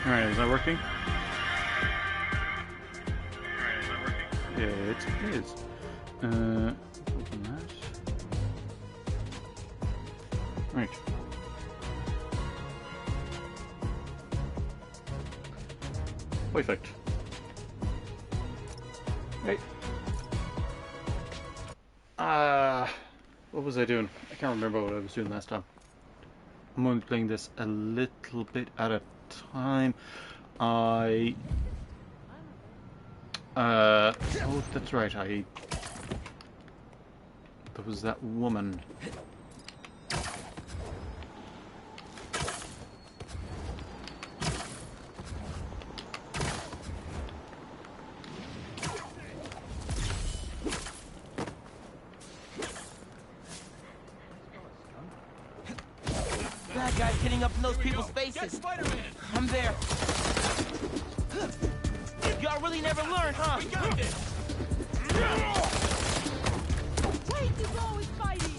Alright, is that working? Yeah, it is. Open that. Right. Perfect. Right. What was I doing? I can't remember what I was doing last time. I'm only playing this a little bit at a time. Oh, that's right. There was that woman. Bad guys getting up in those people's faces. I'm there. Y'all really never learn, huh? We got this. Wait, is always fighting.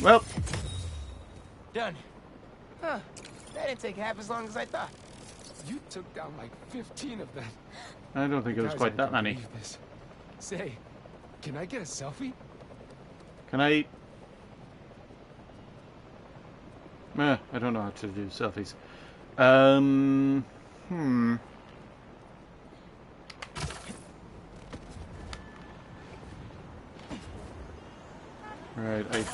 Well, Done. Huh. That didn't take half as long as I thought. You took down like 15 of them. I don't think it was Guys, quite I that can't many. believe this. Say, can I get a selfie? Can I? I don't know how to do selfies. Right, I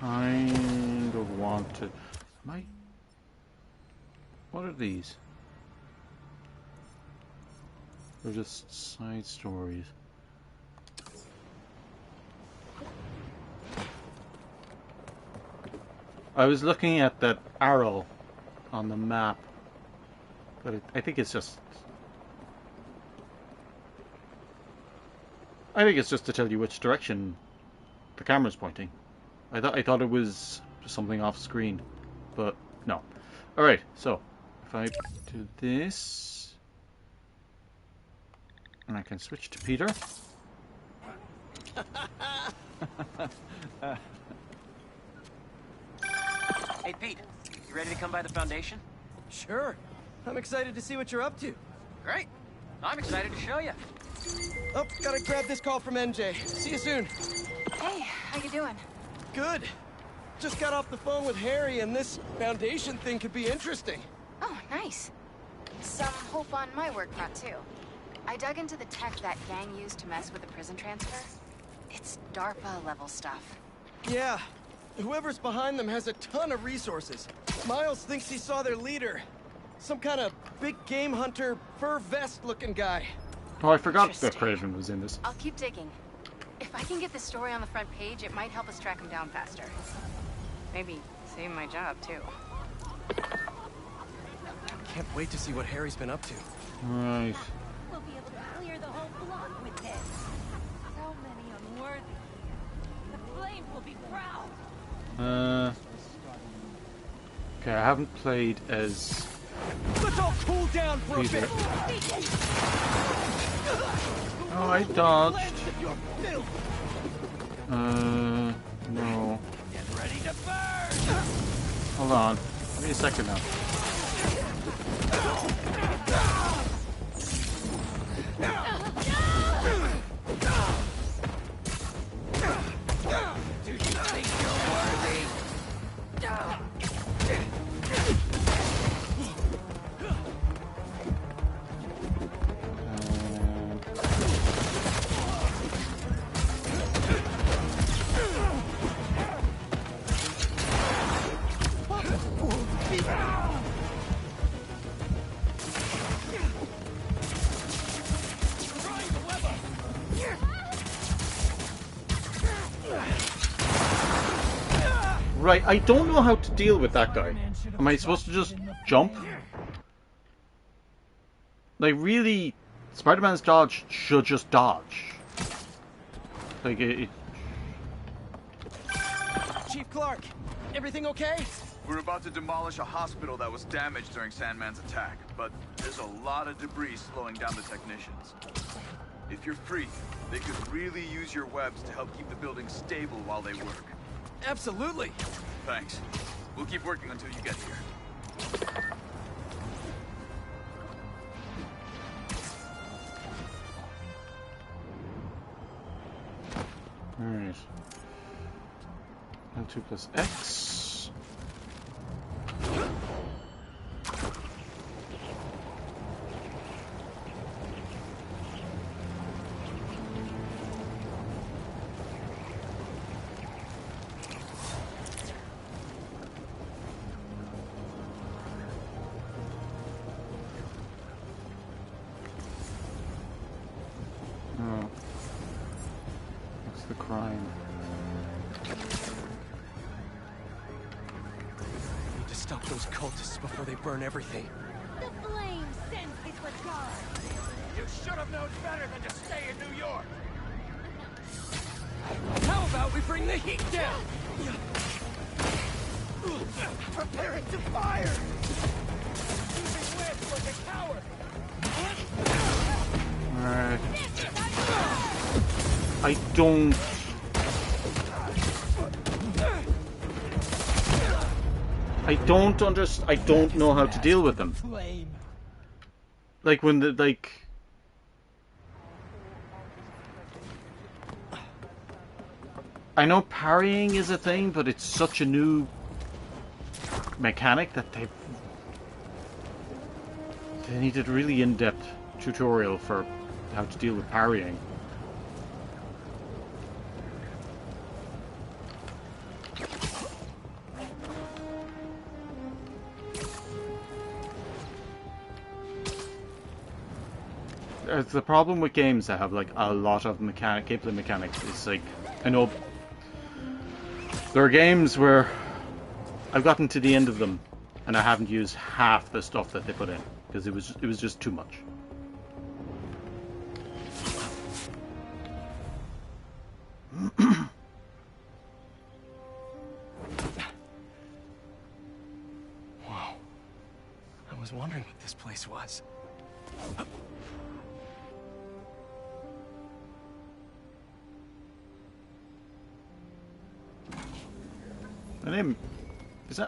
kind of want to. Am I? What are these? They're just side stories. I was looking at that arrow on the map, but I think it's just. I think it's just to tell you which direction the camera's pointing. I thought it was something off screen, but no. All right, so if I do this, and I can switch to Peter. Hey, Pete, you ready to come by the Foundation? Sure. I'm excited to see what you're up to. Great. I'm excited to show you. Oh, gotta grab this call from NJ. See you soon. Hey, how you doing? Good. Just got off the phone with Harry, and this Foundation thing could be interesting. Oh, nice. Some hope on my work front, too. I dug into the tech that gang used to mess with the prison transfer. It's DARPA-level stuff. Yeah. Whoever's behind them has a ton of resources. Miles thinks he saw their leader. Some kind of big game hunter, fur vest-looking guy. Oh, I forgot that Interesting. Craven was in this. I'll keep digging. If I can get the story on the front page, it might help us track him down faster. Maybe save my job, too. Can't wait to see what Harry's been up to. Right. We'll be able to clear the whole block with this. So many unworthy. The flames will be proud. Okay, I haven't played as Let's all cool down for Peter. a bit. Oh, I dodged. Your filth. No. Get ready to burn. Hold on. Give me a second now. Do you think you're worthy? Right, I don't know how to deal with that guy. Am I supposed to just jump? Like, really, Spider-Man's dodge should just dodge. Like, Chief Clark, everything okay? We're about to demolish a hospital that was damaged during Sandman's attack, but there's a lot of debris slowing down the technicians. If you're free, they could really use your webs to help keep the building stable while they work. Absolutely. Thanks. We'll keep working until you get here. Alright. L2 plus X. Oh. What's the crime? Need to stop those cultists before they burn everything. The flame sends its regard. You should have known better than to stay in New York. How about we bring the heat down? Preparing to fire. Using webs like a coward. Alright. I don't... I don't know how to deal with them. Flame. Like when the, like... I know parrying is a thing, but it's such a new mechanic that they needed a really in-depth tutorial for how to deal with parrying. The problem with games that have like a lot of gameplay mechanics is like, I know there are games where I've gotten to the end of them and I haven't used half the stuff that they put in because it was just too much. Whoa. I was wondering what this place was. Her name is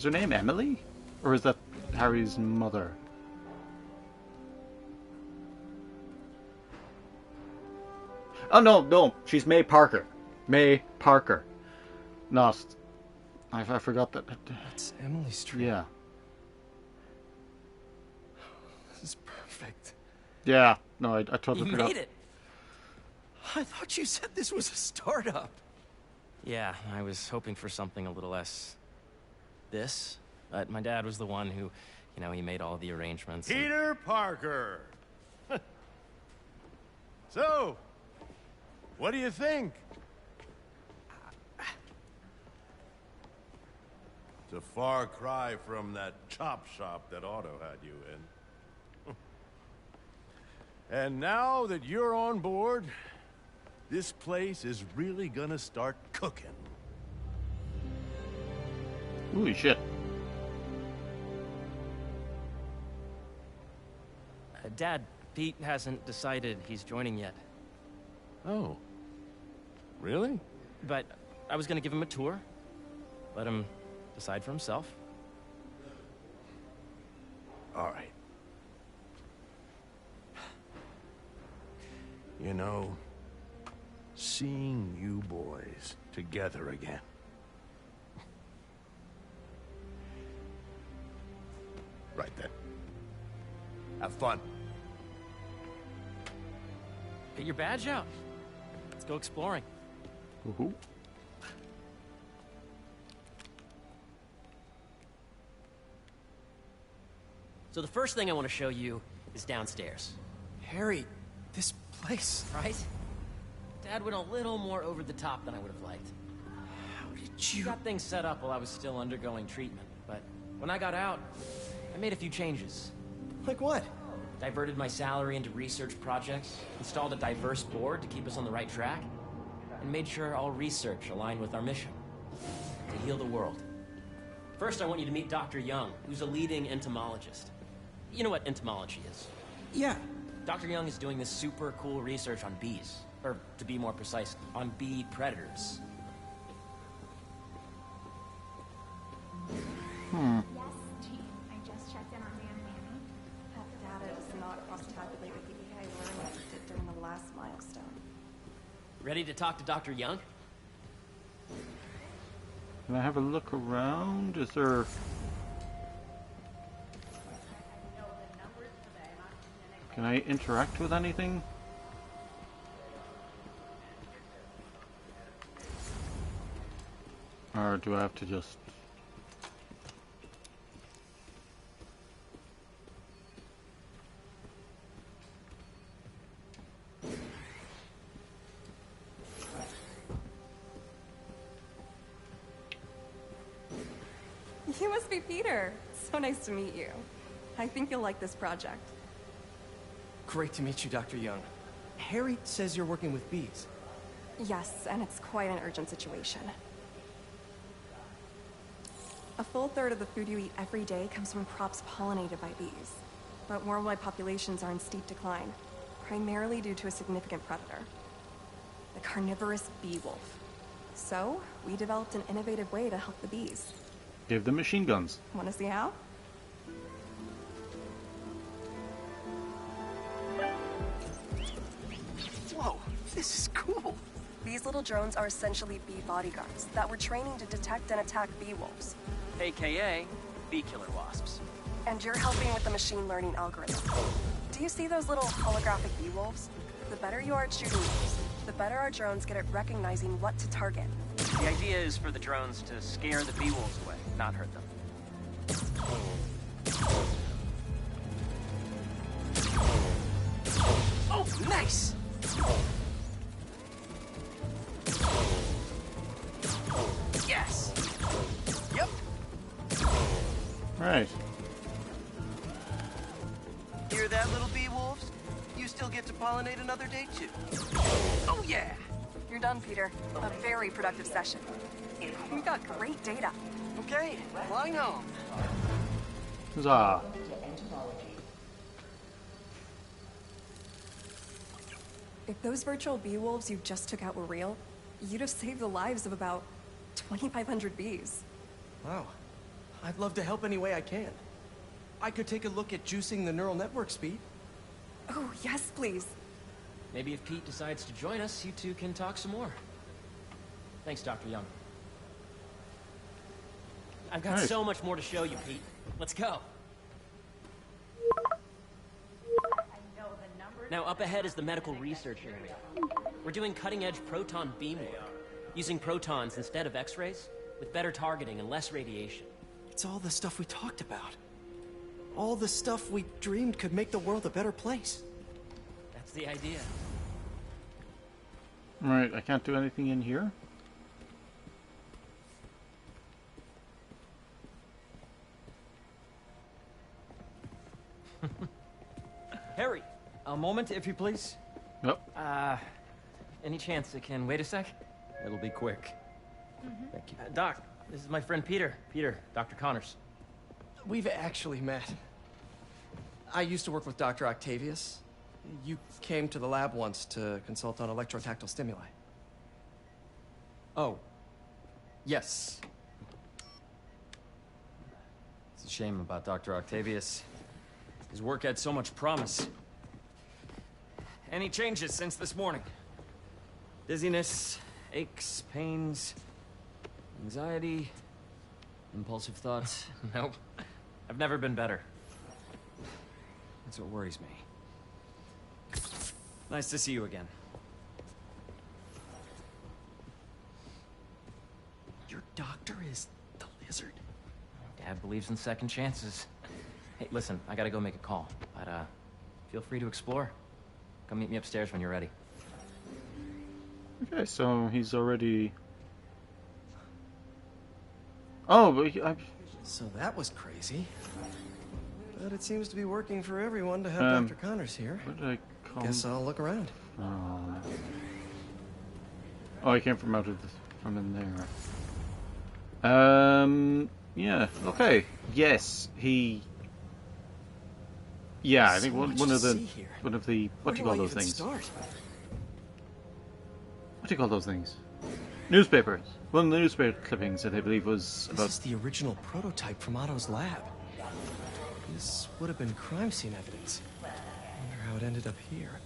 her name Emily, or is that Harry's mother? Oh no, she's May Parker. May Parker, not. I forgot that. That's Emily Street. Yeah. This is perfect. Yeah. No, I totally You forgot. made it. I thought you said this was a startup. Yeah, I was hoping for something a little less this, but my dad was the one who, you know, he made all the arrangements. Peter Parker. So, what do you think? It's a far cry from that chop shop that Otto had you in. And now that you're on board, this place is really gonna start cooking. Holy shit. Dad, Pete hasn't decided he's joining yet. Oh. Really? But I was gonna give him a tour. Let him decide for himself. All right. You know, seeing you boys together again. Right then. Have fun. Get your badge out. Let's go exploring. Woohoo. So the first thing I want to show you is downstairs. Harry, this place. Right? Dad went a little more over the top than I would have liked. How did You you... got things set up while I was still undergoing treatment, but when I got out, I made a few changes. Like what? diverted my salary into research projects, installed a diverse board to keep us on the right track, and made sure all research aligned with our mission, to heal the world. First, I want you to meet Dr. Young, who's a leading entomologist. You know what entomology is? Yeah. Dr. Young is doing this super cool research on bees, or to be more precise, on bee predators. Yes, team. I just checked in on Manny. That data does not cross-tabulate with the AI learning we did during the last milestone. Ready to talk to Dr. Young? Can I have a look around? Is there... Can I interact with anything? Or do I have to just... You must be Peter. So nice to meet you. I think you'll like this project. Great to meet you, Dr. Young. Harry says you're working with bees. Yes, and it's quite an urgent situation. A full third of the food you eat every day comes from crops pollinated by bees. But worldwide populations are in steep decline, primarily due to a significant predator, the carnivorous bee wolf. So, we developed an innovative way to help the bees. Give them machine guns. Want to see how? Whoa, this is cool. These little drones are essentially bee bodyguards that we're training to detect and attack bee wolves. AKA bee killer wasps. And you're helping with the machine learning algorithm. Do you see those little holographic bee wolves? The better you are at shooting those, the better our drones get at recognizing what to target. The idea is for the drones to scare the bee wolves away, not hurt them. Oh, nice! Yes! Yep. Right. Hear that, little bee wolves? You still get to pollinate another day, too. Oh, yeah! You're done, Peter. A very productive session. We got great data. Okay, flying home. Huzzah. If those virtual bee wolves you just took out were real, you'd have saved the lives of about 2,500 bees. Wow. I'd love to help any way I can. I could take a look at juicing the neural network speed. Oh, yes, please. Maybe if Pete decides to join us, you two can talk some more. Thanks, Dr. Young. I've got so much more to show you, Pete. Let's go. Now, up ahead is the medical research area. We're doing cutting-edge proton beam work, using protons instead of X-rays, with better targeting and less radiation. It's all the stuff we talked about. All the stuff we dreamed could make the world a better place. That's the idea. Right, I can't do anything in here? Harry, a moment, if you please. Yep. Any chance it can wait a sec? It'll be quick. Thank you. Doc, this is my friend Peter. Peter, Dr. Connors. We've actually met. I used to work with Dr. Octavius. You came to the lab once to consult on electrotactile stimuli. Oh. Yes. It's a shame about Dr. Octavius. His work had so much promise. Any changes since this morning? Dizziness, aches, pains, anxiety, impulsive thoughts? Nope. I've never been better. That's what worries me. Nice to see you again. Your doctor is the lizard? Dad believes in second chances. Hey, listen, I gotta go make a call, but feel free to explore. Come meet me upstairs when you're ready. Okay, so he's already... Oh, but So that was crazy. But it seems to be working for everyone to have Dr. Connors here. What did I call Guess I'll look around. Oh, I came from out of from in there. Yeah. Okay. Yes, he. Yeah, I think one of the what do you call those things? What do you call those things? Newspapers. One of the newspaper clippings that I believe was about. This is the original prototype from Otto's lab. This would have been crime scene evidence. I wonder how it ended up here.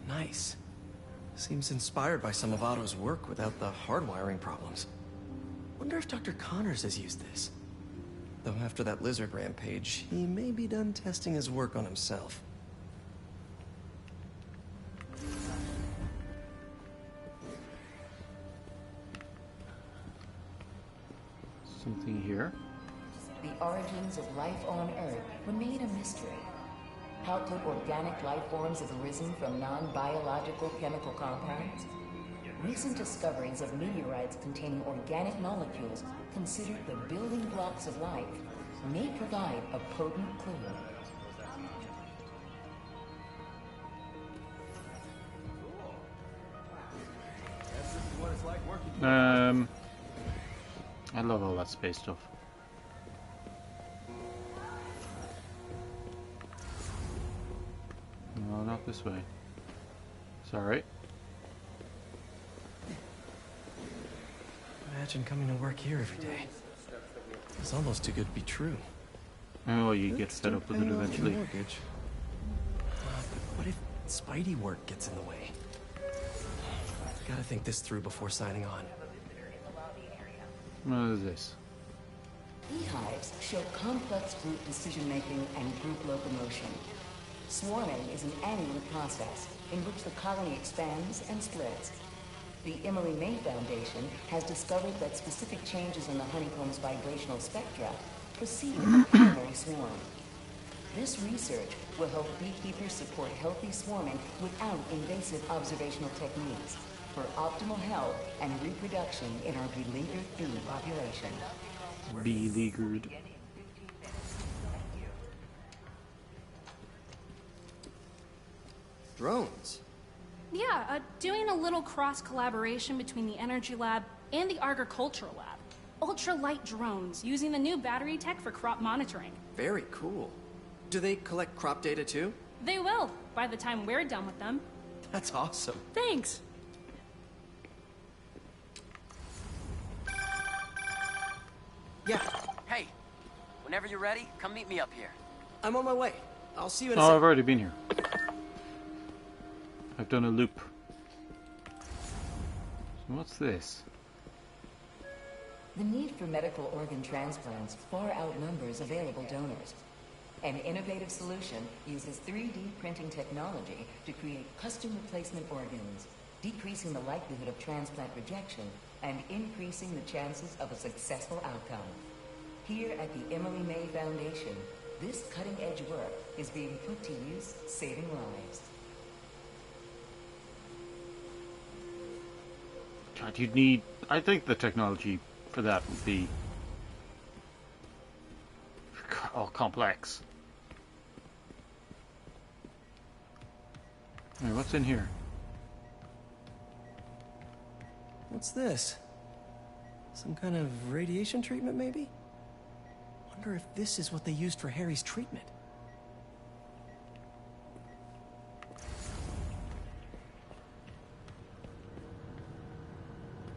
Nice. Seems inspired by some of Otto's work without the hardwiring problems. Wonder if Dr. Connors has used this. Though after that lizard rampage, he may be done testing his work on himself. Something here. The origins of life on Earth remain a mystery. How could organic life forms have arisen from non-biological chemical compounds? Recent discoveries of meteorites containing organic molecules considered the building blocks of life may provide a potent clue. I love all that space stuff. No, not this way. Sorry. Imagine coming to work here every day. It's almost too good to be true. Oh, you get fed up with it eventually. Mortgage. But what if Spidey work gets in the way? Gotta think this through before signing on. What is this? Beehives show complex group decision-making and group locomotion. Swarming is an annual process in which the colony expands and splits. The Emily May Foundation has discovered that specific changes in the honeycomb's vibrational spectra precede a primary swarm. This research will help beekeepers support healthy swarming without invasive observational techniques for optimal health and reproduction in our beleaguered bee population. Beleaguered. Drones? Yeah, doing a little cross-collaboration between the Energy Lab and the Agricultural Lab. Ultralight drones, using the new battery tech for crop monitoring. Very cool. Do they collect crop data too? They will, by the time we're done with them. That's awesome. Thanks. Yeah. Hey, whenever you're ready, come meet me up here. I'm on my way. I'll see you in a Oh, sec. I've already been here. I've done a loop. So what's this? The need for medical organ transplants far outnumbers available donors. An innovative solution uses 3D printing technology to create custom replacement organs, decreasing the likelihood of transplant rejection and increasing the chances of a successful outcome. Here at the Emily May Foundation, this cutting-edge work is being put to use, saving lives. God, you'd need... I think the technology for that would be... all complex. Hey, what's in here? What's this? Some kind of radiation treatment, maybe? Wonder if this is what they used for Harry's treatment.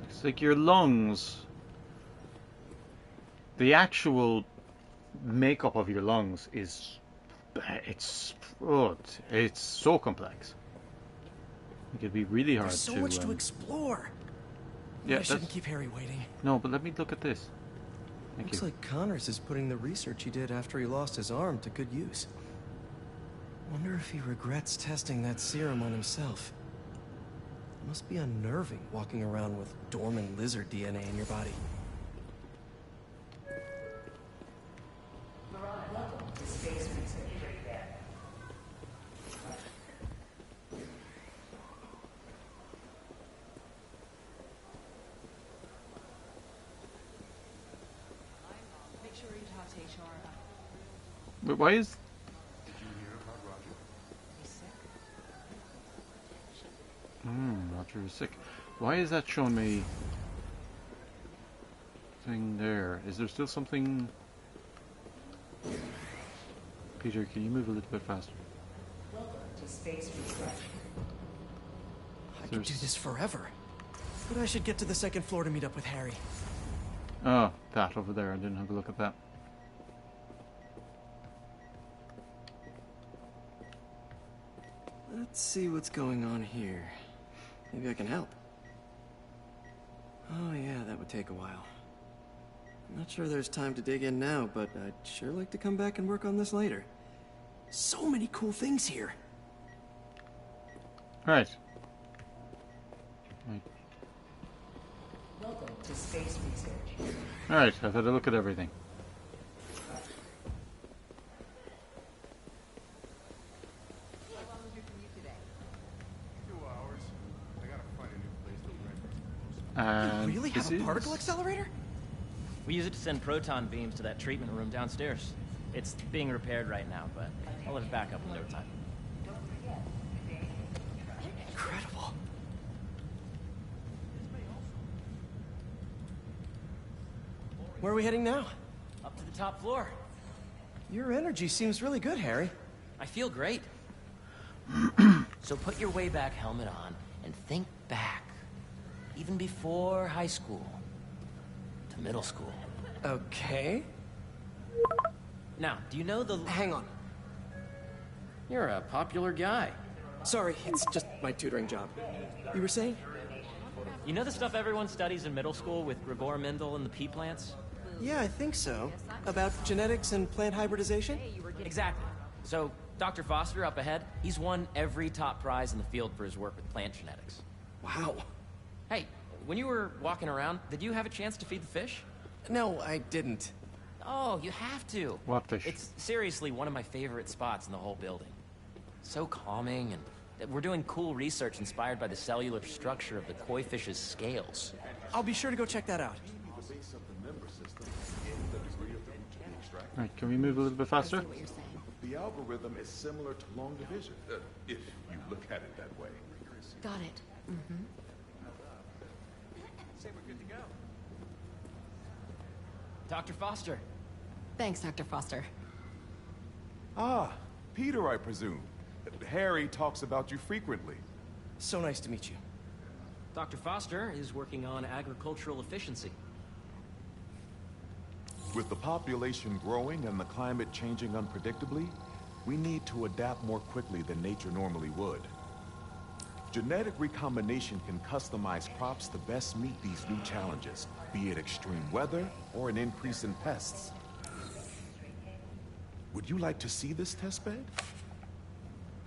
It's like your lungs. The actual makeup of your lungs is... it's so complex. It could be really hard to... There's so much to explore. Yeah, I shouldn't keep Harry waiting. No, but let me look at this. Looks like Connors is putting the research he did after he lost his arm to good use. Wonder if he regrets testing that serum on himself. It must be unnerving walking around with dormant lizard DNA in your body. Welcome to Space Research. But why is... Roger is sick. Why is that showing me... thing there? Is there still something... Peter, can you move a little bit faster? Welcome to Space Research. I could do this forever. But I should get to the second floor to meet up with Harry. Oh, that over there. I didn't have a look at that. Let's see what's going on here. Maybe I can help. Oh yeah, that would take a while. I'm not sure there's time to dig in now, but I'd sure like to come back and work on this later. So many cool things here. Right. Welcome to Space Research. Alright, I've had a look at everything. You really have a particle accelerator? We use it to send proton beams to that treatment room downstairs. It's being repaired right now, but I'll let it back up in no time. Incredible. Where are we heading now? Up to the top floor. Your energy seems really good, Harry. I feel great. So put your Wayback helmet on and think back. Even before high school. To middle school. Okay. Now, do you know the... Hang on. You're a popular guy. Sorry, it's just my tutoring job. You were saying? You know the stuff everyone studies in middle school with Gregor Mendel and the pea plants? Yeah, I think so. About genetics and plant hybridization? Exactly. So, Dr. Foster up ahead, he's won every top prize in the field for his work with plant genetics. Wow. Hey, when you were walking around, did you have a chance to feed the fish? No, I didn't. Oh, you have to. What fish? It's seriously one of my favorite spots in the whole building. So calming, and we're doing cool research inspired by the cellular structure of the koi fish's scales. I'll be sure to go check that out. Right, can we move a little bit faster? The algorithm is similar to long division, if you look at it that way. Got it. Mm-hmm. Say we're good to go. Dr. Foster. Thanks, Dr. Foster. Ah, Peter, I presume. Harry talks about you frequently. So nice to meet you. Dr. Foster is working on agricultural efficiency. With the population growing and the climate changing unpredictably, we need to adapt more quickly than nature normally would. Genetic recombination can customize crops to best meet these new challenges, be it extreme weather or an increase in pests. Would you like to see this testbed?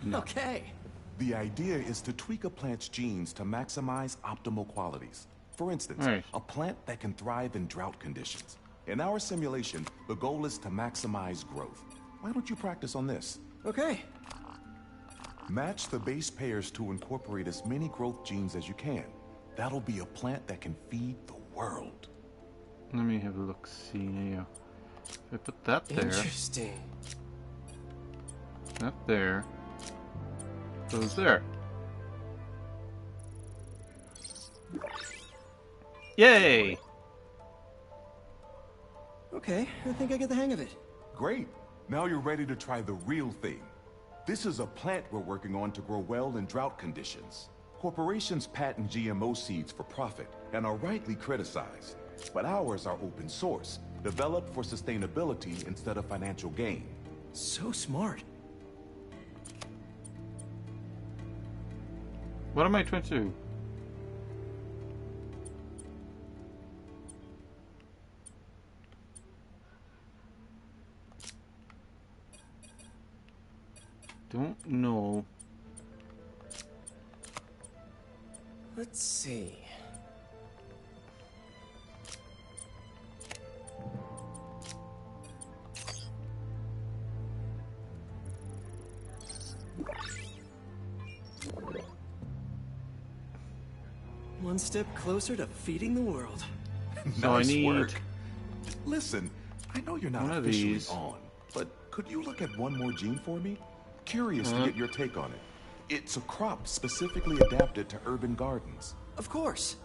No. Okay. The idea is to tweak a plant's genes to maximize optimal qualities. For instance, a plant that can thrive in drought conditions. In our simulation, the goal is to maximize growth. Why don't you practice on this? Okay. Match the base pairs to incorporate as many growth genes as you can. That'll be a plant that can feed the world. Let me have a look. See now. If I put that there. Interesting. That there. Goes there. Yay! Okay, I think I get the hang of it. Great. Now you're ready to try the real thing. This is a plant we're working on to grow well in drought conditions. Corporations patent GMO seeds for profit and are rightly criticized. But ours are open source, developed for sustainability instead of financial gain. So smart. What am I trying to do? Don't know. Let's see. One step closer to feeding the world. So Nice I need... work. Listen, I know you're not One of officially these. on, but could you look at one more gene for me? Curious to get your take on it. It's a crop specifically adapted to urban gardens. Of course.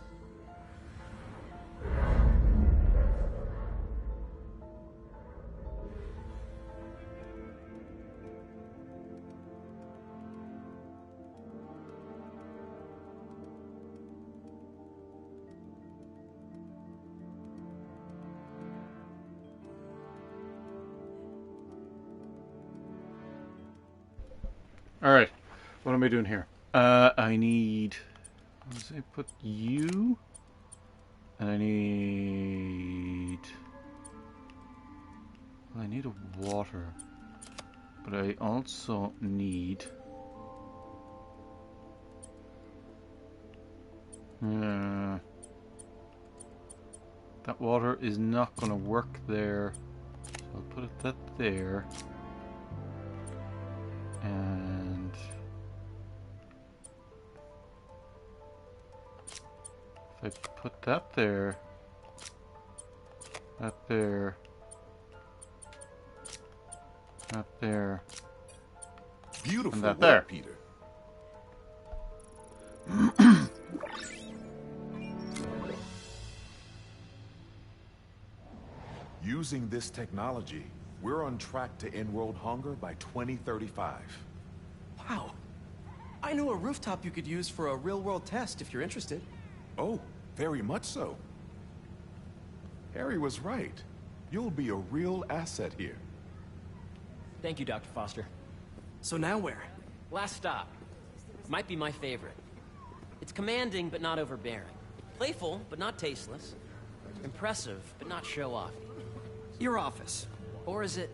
Alright, what am I doing here? I need... Let's say put you... And I need... Well, I need a water. But I also need... that water is not going to work there. So I'll put that there. And if I put that there, that there, that there, Beautiful and that work, there. Peter. Using this technology, we're on track to end world hunger by 2035. Wow. I know a rooftop you could use for a real-world test if you're interested. Oh, very much so. Harry was right. You'll be a real asset here. Thank you, Dr. Foster. So now where? Last stop. Might be my favorite. It's commanding, but not overbearing. Playful, but not tasteless. Impressive, but not show-off. Your office. Or is it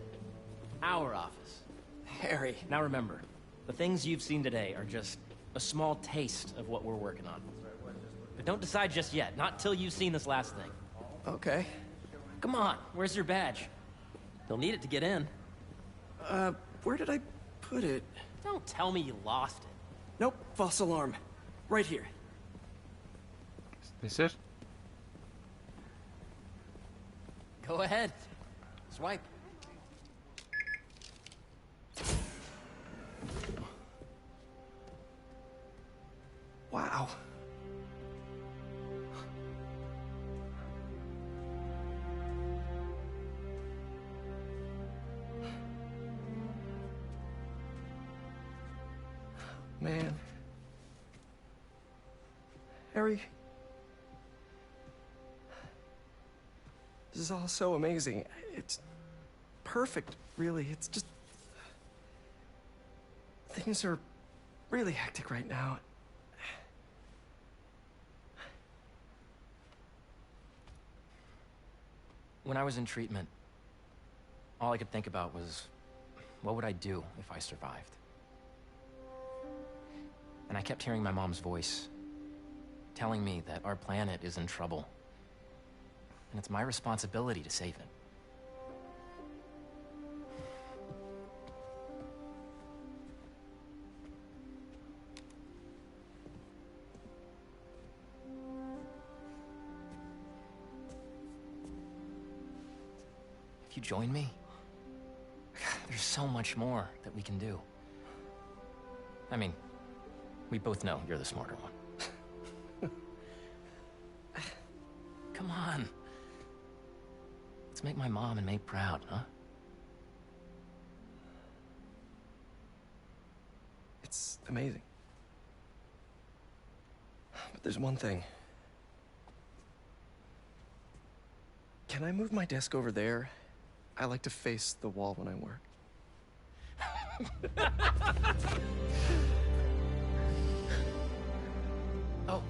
our office? Harry. Now remember, the things you've seen today are just a small taste of what we're working on. But don't decide just yet, not till you've seen this last thing. Okay. Come on, where's your badge? You'll need it to get in. Where did I put it? Don't tell me you lost it. Nope, false alarm. Right here. Is this it? Go ahead. Swipe. Wow. Man. Harry. This is all so amazing. It's perfect, really. It's just... Things are really hectic right now. When I was in treatment, all I could think about was, what would I do if I survived? And I kept hearing my mom's voice, telling me that our planet is in trouble. And it's my responsibility to save it. If you join me, there's so much more that we can do. I mean, we both know you're the smarter one. Come on. Let's make my mom and May proud, huh? It's amazing. But there's one thing. Can I move my desk over there? I like to face the wall when I work. Oh,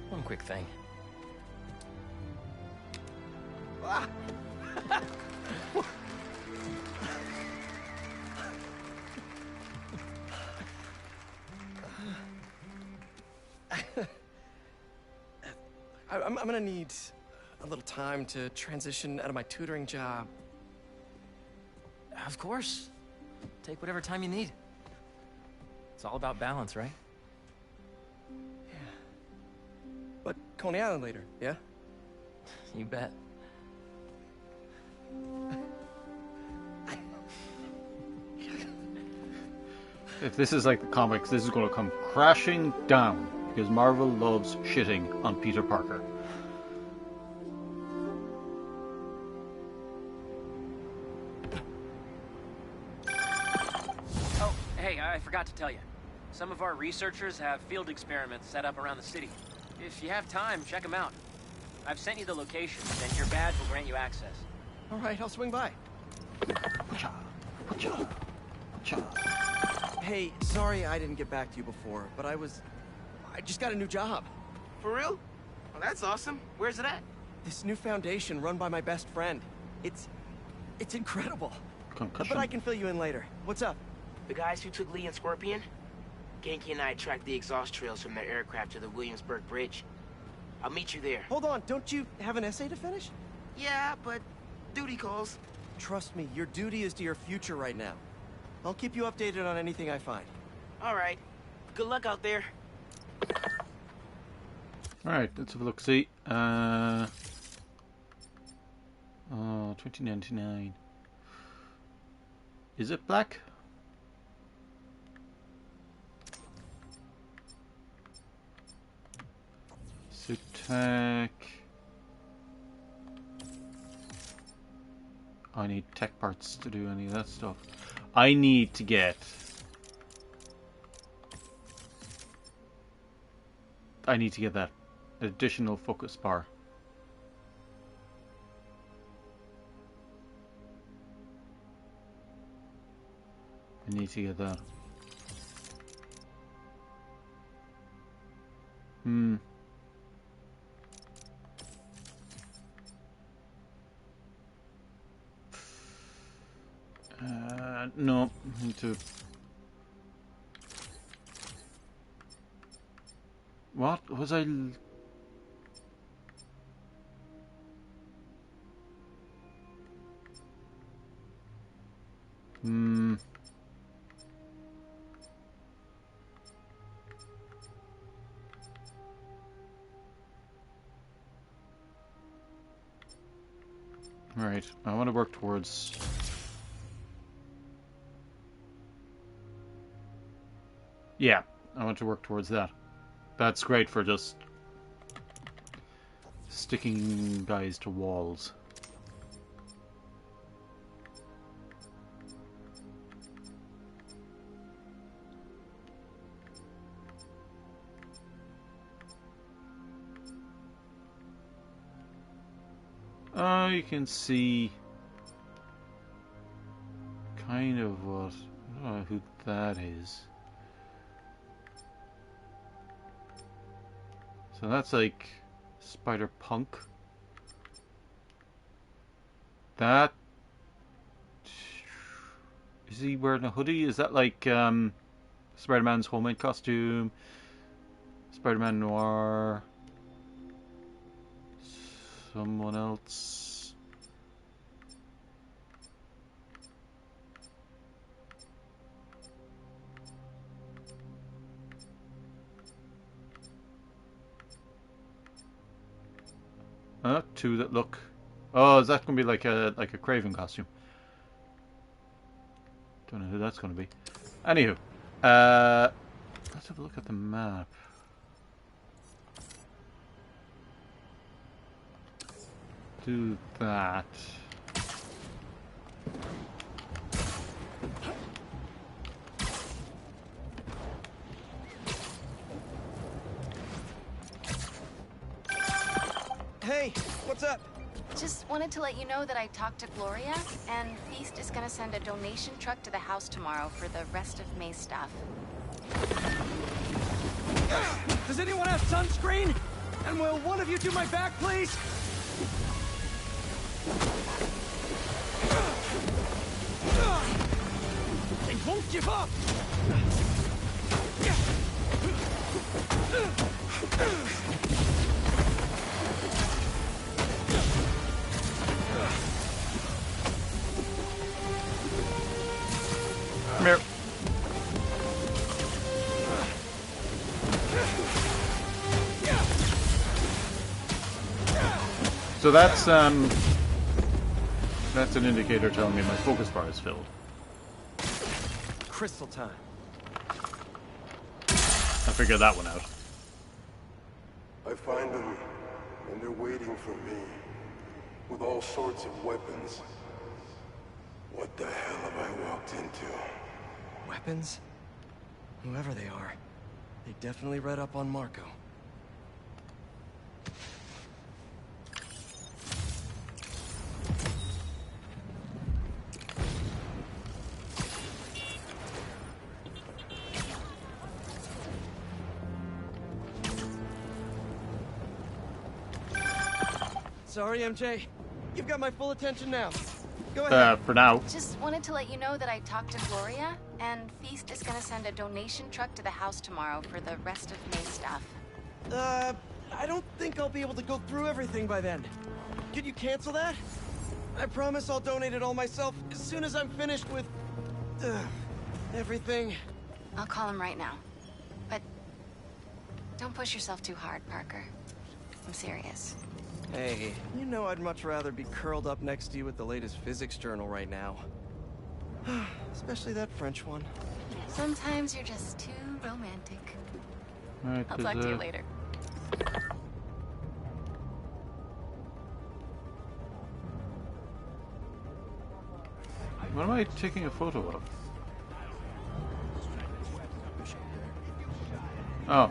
one quick thing. Ah. I'm gonna need a little time to transition out of my tutoring job. Of course. Take whatever time you need. It's all about balance, right? Yeah. But Coney Island later, yeah? You bet. if this is like the comics, this is going to come crashing down because Marvel loves shitting on Peter Parker. Oh, hey, I forgot to tell you. Some of our researchers have field experiments set up around the city. If you have time, check them out. I've sent you the locations, and your badge will grant you access. All right, I'll swing by. Hey, sorry I didn't get back to you before, but I just got a new job. For real? Well, that's awesome. Where's it at? This new foundation run by my best friend. It's incredible. Concussion. But I can fill you in later. What's up? The guys who took Lee and Scorpion? Ganke and I tracked the exhaust trails from their aircraft to the Williamsburg Bridge. I'll meet you there. Hold on, don't you have an essay to finish? Yeah, but duty calls. Trust me, your duty is to your future right now. I'll keep you updated on anything I find. All right. Good luck out there. Alright, let's have a look. See. Oh, 2099. Is it black? Suit tech. I need tech parts to do any of that stuff. I need to get... that additional focus bar. I need to get that. No, I need to... What was I... Right, I want to work towards... Yeah, I want to work towards that. That's great for just sticking guys to walls. You can see kind of what... I don't know who that is. So that's like Spider-Punk. That... Is he wearing a hoodie? Is that like Spider-Man's homemade costume? Spider-Man Noir? Someone else? Two that look... Oh, is that going to be like a Kraven costume? Don't know who that's going to be. Anywho, let's have a look at the map. Do that. Hey, what's up? Just wanted to let you know that I talked to Gloria, and Feast is gonna send a donation truck to the house tomorrow for the rest of May's stuff. Does anyone have sunscreen? And will one of you do my back, please? They won't give up! Come here. So that's an indicator telling me my focus bar is filled. Crystal time. I figured that one out. I find them, and they're waiting for me, with all sorts of weapons. What the hell have I walked into? Weapons? Whoever they are, they definitely read up on Marco. Sorry, MJ. You've got my full attention now. Go ahead. For now. Just wanted to let you know that I talked to Gloria, and Feast is gonna send a donation truck to the house tomorrow for the rest of May's stuff. I don't think I'll be able to go through everything by then. Could you cancel that? I promise I'll donate it all myself as soon as I'm finished with... everything. I'll call him right now. But don't push yourself too hard, Parker. I'm serious. Hey, you know I'd much rather be curled up next to you with the latest physics journal right now. Especially that French one. Sometimes you're just too romantic. Right, I'll talk to you later. What am I taking a photo of? Oh.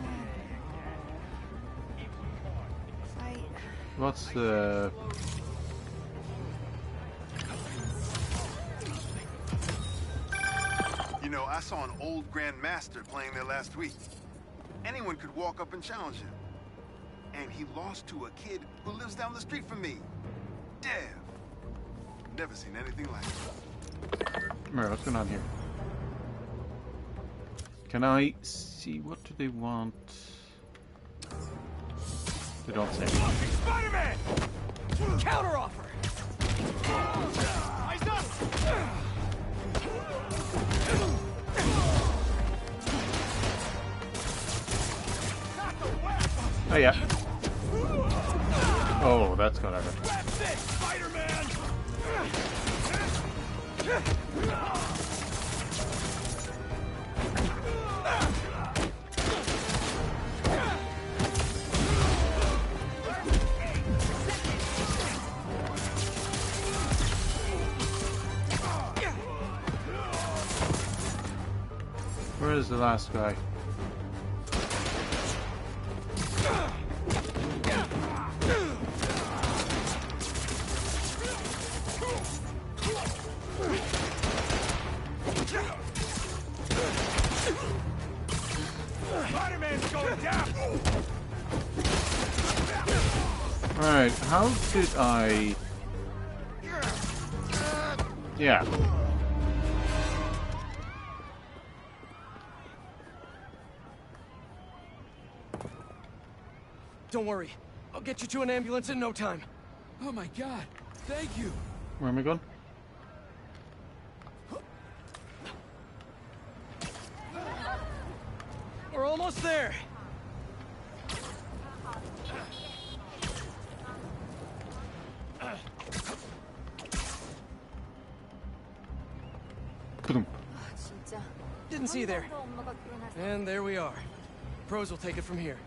What's the... You know, I saw an old Grand Master playing there last week. Anyone could walk up and challenge him. And he lost to a kid who lives down the street from me. Dev. Never seen anything like it. Alright, what's going on here? Can I see what do they want? They don't say. Spider-Man! Counter offer! Eyes up! Oh yeah. Oh, that's gonna hurt. That's it, Spider-Man! Where is the last guy? Spider-Man's going down! Alright, how did I... Yeah. Don't worry. I'll get you to an ambulance in no time. Oh my god, thank you. Where am I going? We're almost there. Didn't see you there. And there we are. Pros will take it from here.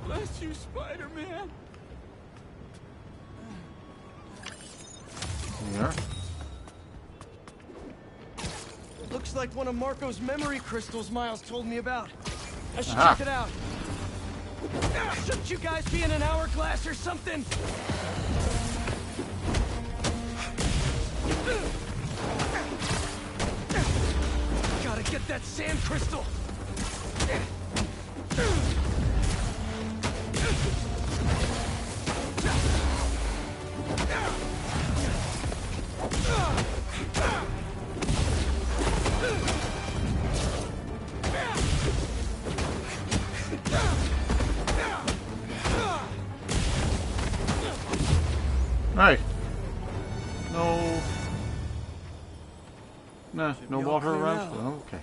Bless you, Spider-Man. Yeah. Looks like one of Marco's memory crystals Miles told me about. I should Aha. check it out. Shouldn't you guys be in an hourglass or something? Gotta get that sand crystal. Right. No. Nah, no water around? Oh, okay.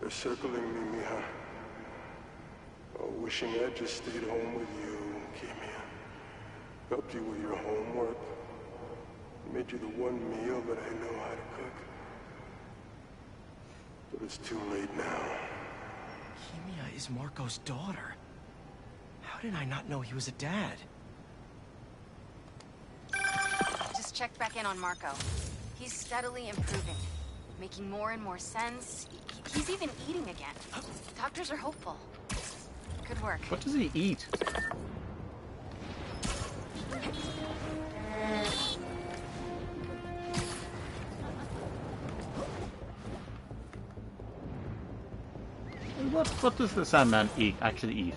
They're circling me, Mija. Oh, wishing I'd just stayed home with you, Kimia. Helped you with your homework. Made you the one meal that I know how to cook. But it's too late now. Kimia is Marco's daughter. How did I not know he was a dad? Just checked back in on Marco. He's steadily improving, making more and more sense. He's even eating again. Doctors are hopeful. Good work. What does he eat? What does the Sandman actually eat?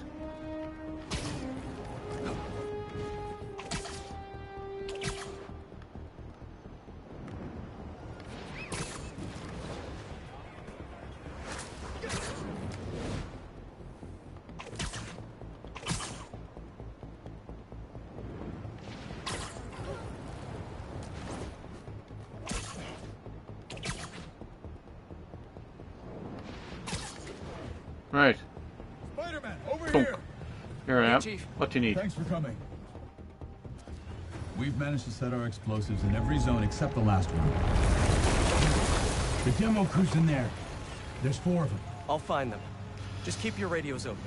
Right. Spider-Man, over Thunk. here! Here I am. Chief. What do you need? Thanks for coming. We've managed to set our explosives in every zone except the last one. The demo crew's in there. There's 4 of them. I'll find them. Just keep your radios open.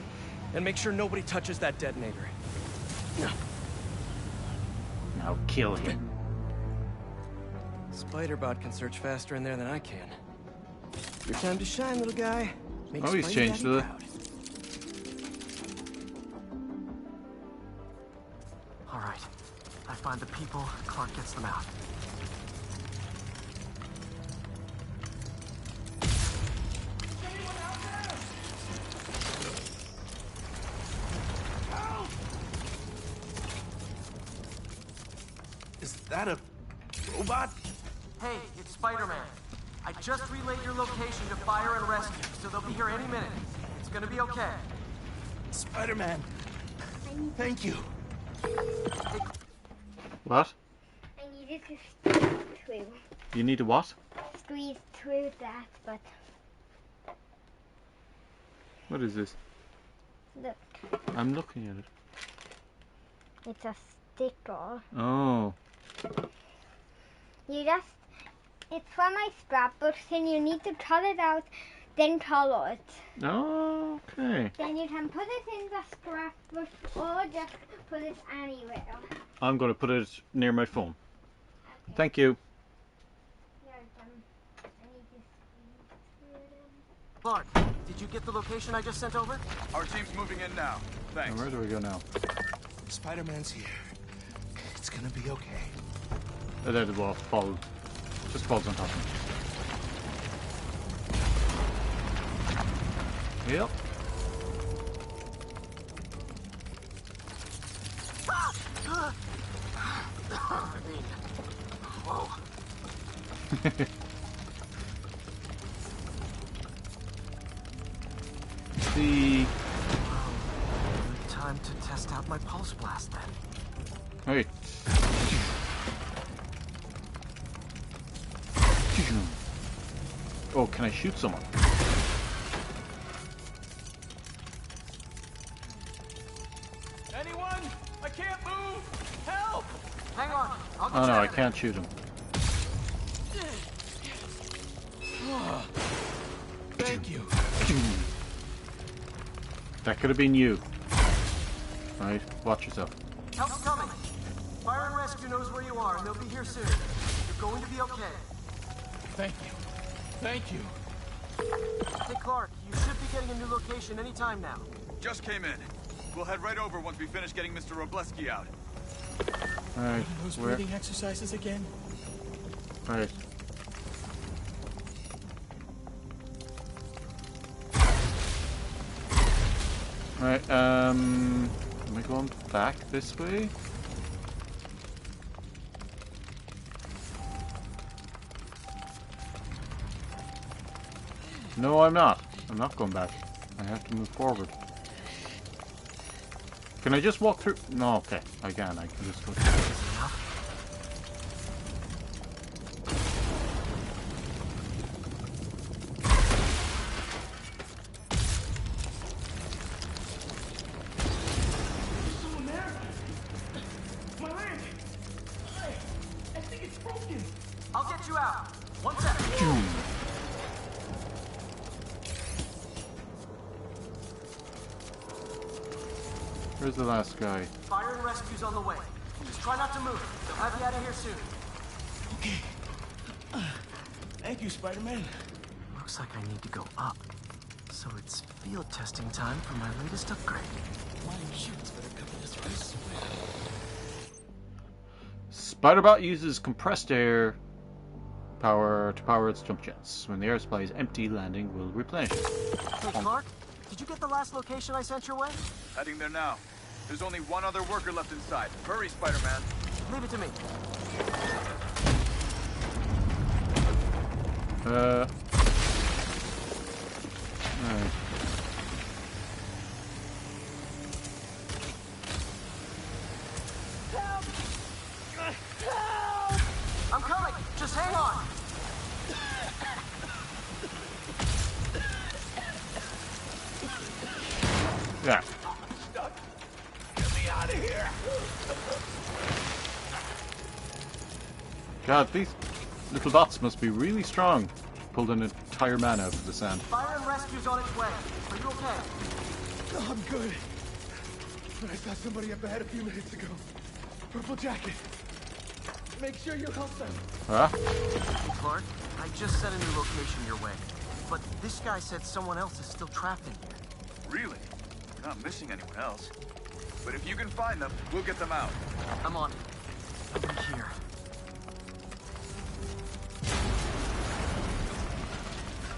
And make sure nobody touches that detonator. Now kill him. Spider-Bot can search faster in there than I can. Your time to shine, little guy. Make Oh, he's Spidey changed Daddy it. proud. All right. I find the people, Clark gets them out. Is that a robot? Hey, it's Spider-Man. I just relayed your location to fire and rescue, so they'll be here any minute. It's gonna be okay. Spider-Man. Thank you. What? I needed to squeeze through. You need to what? Squeeze through that, but What is this? look, I'm looking at it. it's a sticker. Oh. It's from my scrapbooks and you need to cut it out, then color it. Oh, okay. Then you can put it in the scrapbook or just put it anywhere. I'm going to put it near my phone. Thank you. Clark, did you get the location I just sent over? Our team's moving in now. Thanks. Where do we go now? Spider-Man's here. It's gonna be okay. There the wall fall. Just falls on top of me. Yep. Whoa. See. Good time to test out my pulse blast then. Wait. Oh, can I shoot someone? Anyone? I can't move! Help! Hang on. I'll Oh no, I can't shoot him. Thank you. That could have been you. Right, watch yourself. Help's coming. Fire and Rescue knows where you are, and they'll be here soon. You're going to be okay. Thank you. Thank you. Hey, Clark, you should be getting a new location any time now. Just came in. We'll head right over once we finish getting Mr. Robleski out. Alright, Those where? breathing exercises again? Alright. Right, am I going back this way? No, I'm not. I'm not going back. I have to move forward. Can I just walk through? No, okay. I can. I can just go through. I'll get you out. One sec. the last guy? Fire and rescue's on the way. Just try not to move. They'll have you out of here soon. Okay. Thank you, Spider-Man. Looks like I need to go up. So it's field testing time for my latest upgrade. Spider-Bot uses compressed air power to power its jump jets. When the air supply is empty, landing will replenish it. Hey, Clark, did you get the last location I sent your way? Heading there now. There's only one other worker left inside. Hurry, Spider-Man. Leave it to me. Alright. I'm coming. Just hang on. Yeah. Get me out of here. God, these little bots must be really strong. Pulled an entire man out of the sand. Fire and rescue's on its way. Are you okay? No, I'm good. But I saw somebody up ahead a few minutes ago. Purple jacket. Make sure you help them. Huh? Clark, I just sent a new location your way. But this guy said someone else is still trapped in here. Really? You're not missing anyone else. But if you can find them, we'll get them out. I'm on it. Over here.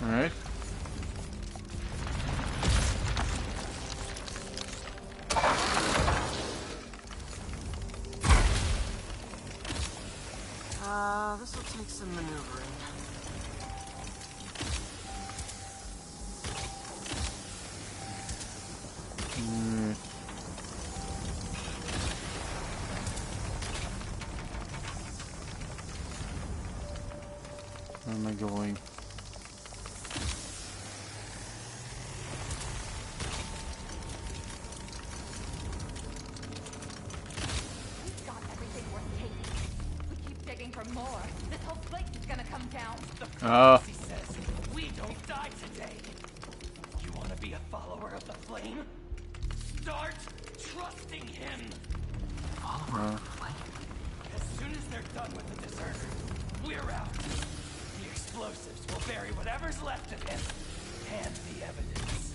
Alright. This'll take some maneuvering. Where am I going? We've got everything worth taking. We keep digging for more. This whole place is gonna come down. He says we don't die today. You want to be a follower of the Flame? Start trusting him. Follower of the Flame? As soon as they're done with the deserter, we're out. The explosives will bury whatever's left of him and the evidence.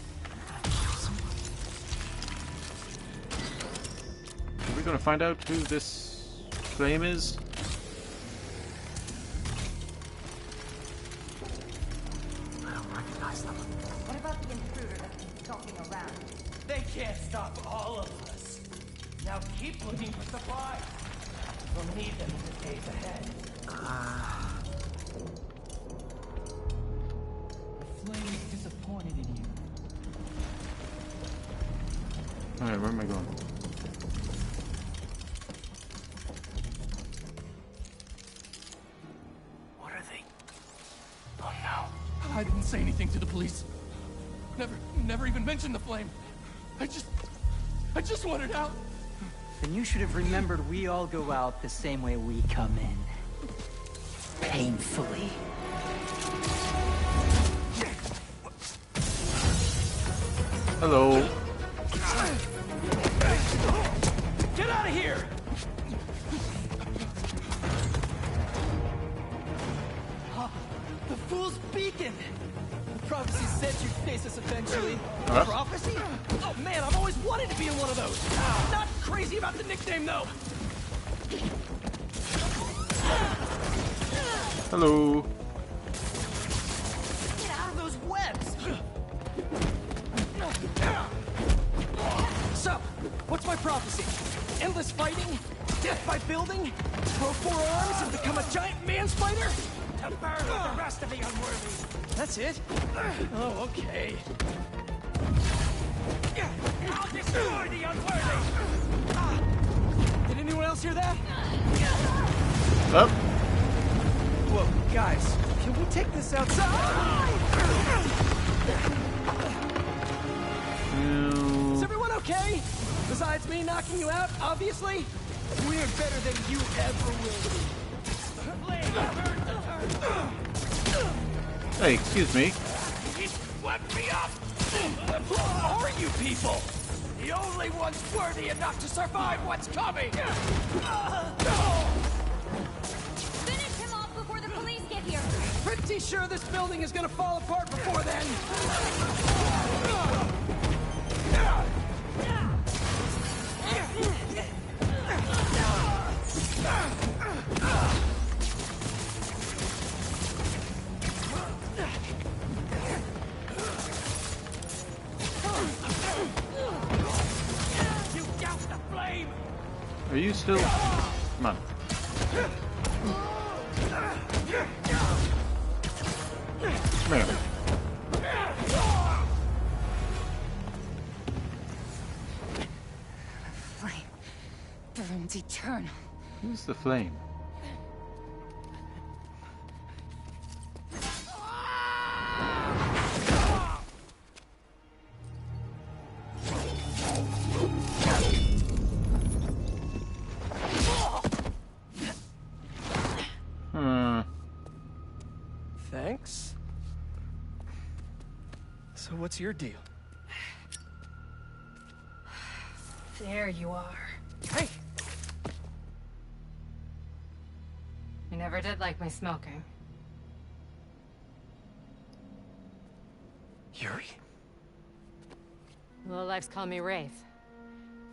Are we gonna find out who this Flame is? I don't recognize them. What about the intruder that's been stalking around? They can't stop all of us. Now keep looking for supplies. We'll need them in the days ahead. The Flame is disappointed in you. Alright, where am I going? What are they? Oh no. I didn't say anything to the police. Never even mentioned the Flame. I just wanted out. Then you should have remembered we all go out the same way we come in. Painfully. Hello. Get out of here! The Fool's Beacon! The prophecy said you'd face us eventually. Huh? Prophecy? Oh man, I've always wanted to be in one of those. Not crazy about the nickname though. Hello. Get out of those webs. So, what's my prophecy? Endless fighting? Death by building? Grow 4 arms and become a giant man spider? To burn with the rest of the unworthy. That's it? Oh, okay. I'll destroy the unworthy! Did anyone else hear that? Up. Whoa, guys, can we take this outside? Is everyone okay? Besides me knocking you out, obviously? We're better than you ever will be. Hey, excuse me. He swept me up! Who are you people? The only ones worthy enough to survive what's coming! Finish him off before the police get here! Pretty sure this building is gonna fall apart before then! Are you still? Come on. Come here. Flame burns eternal. Who's the flame? Thanks. So what's your deal? There you are. Hey! You never did like my smoking. Yuri? Lowlifes call me Wraith. Fits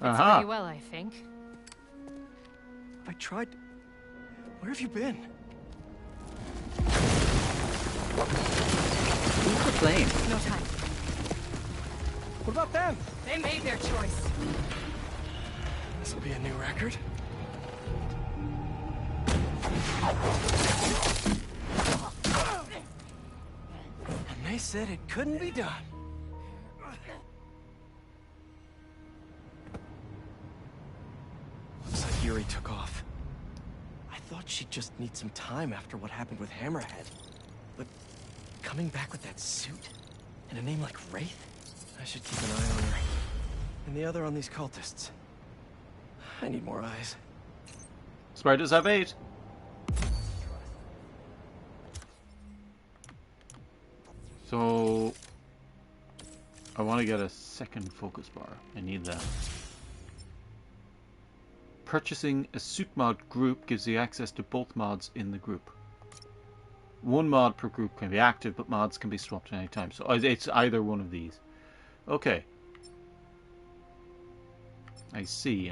Uh-huh. pretty well, I think. I tried... Where have you been? Who's the flame? No time. What about them? They made their choice. This will be a new record. And they said it couldn't be done. Looks like Yuri took off. I thought she'd just need some time after what happened with Hammerhead. But coming back with that suit and a name like Wraith? I should keep an eye on her. And the other on these cultists. I need more eyes. Spiders have 8. So I want to get a second focus bar. I need that. Purchasing a suit mod group gives you access to both mods in the group. One mod per group can be active, but mods can be swapped at any time. So it's either one of these. Okay. I see.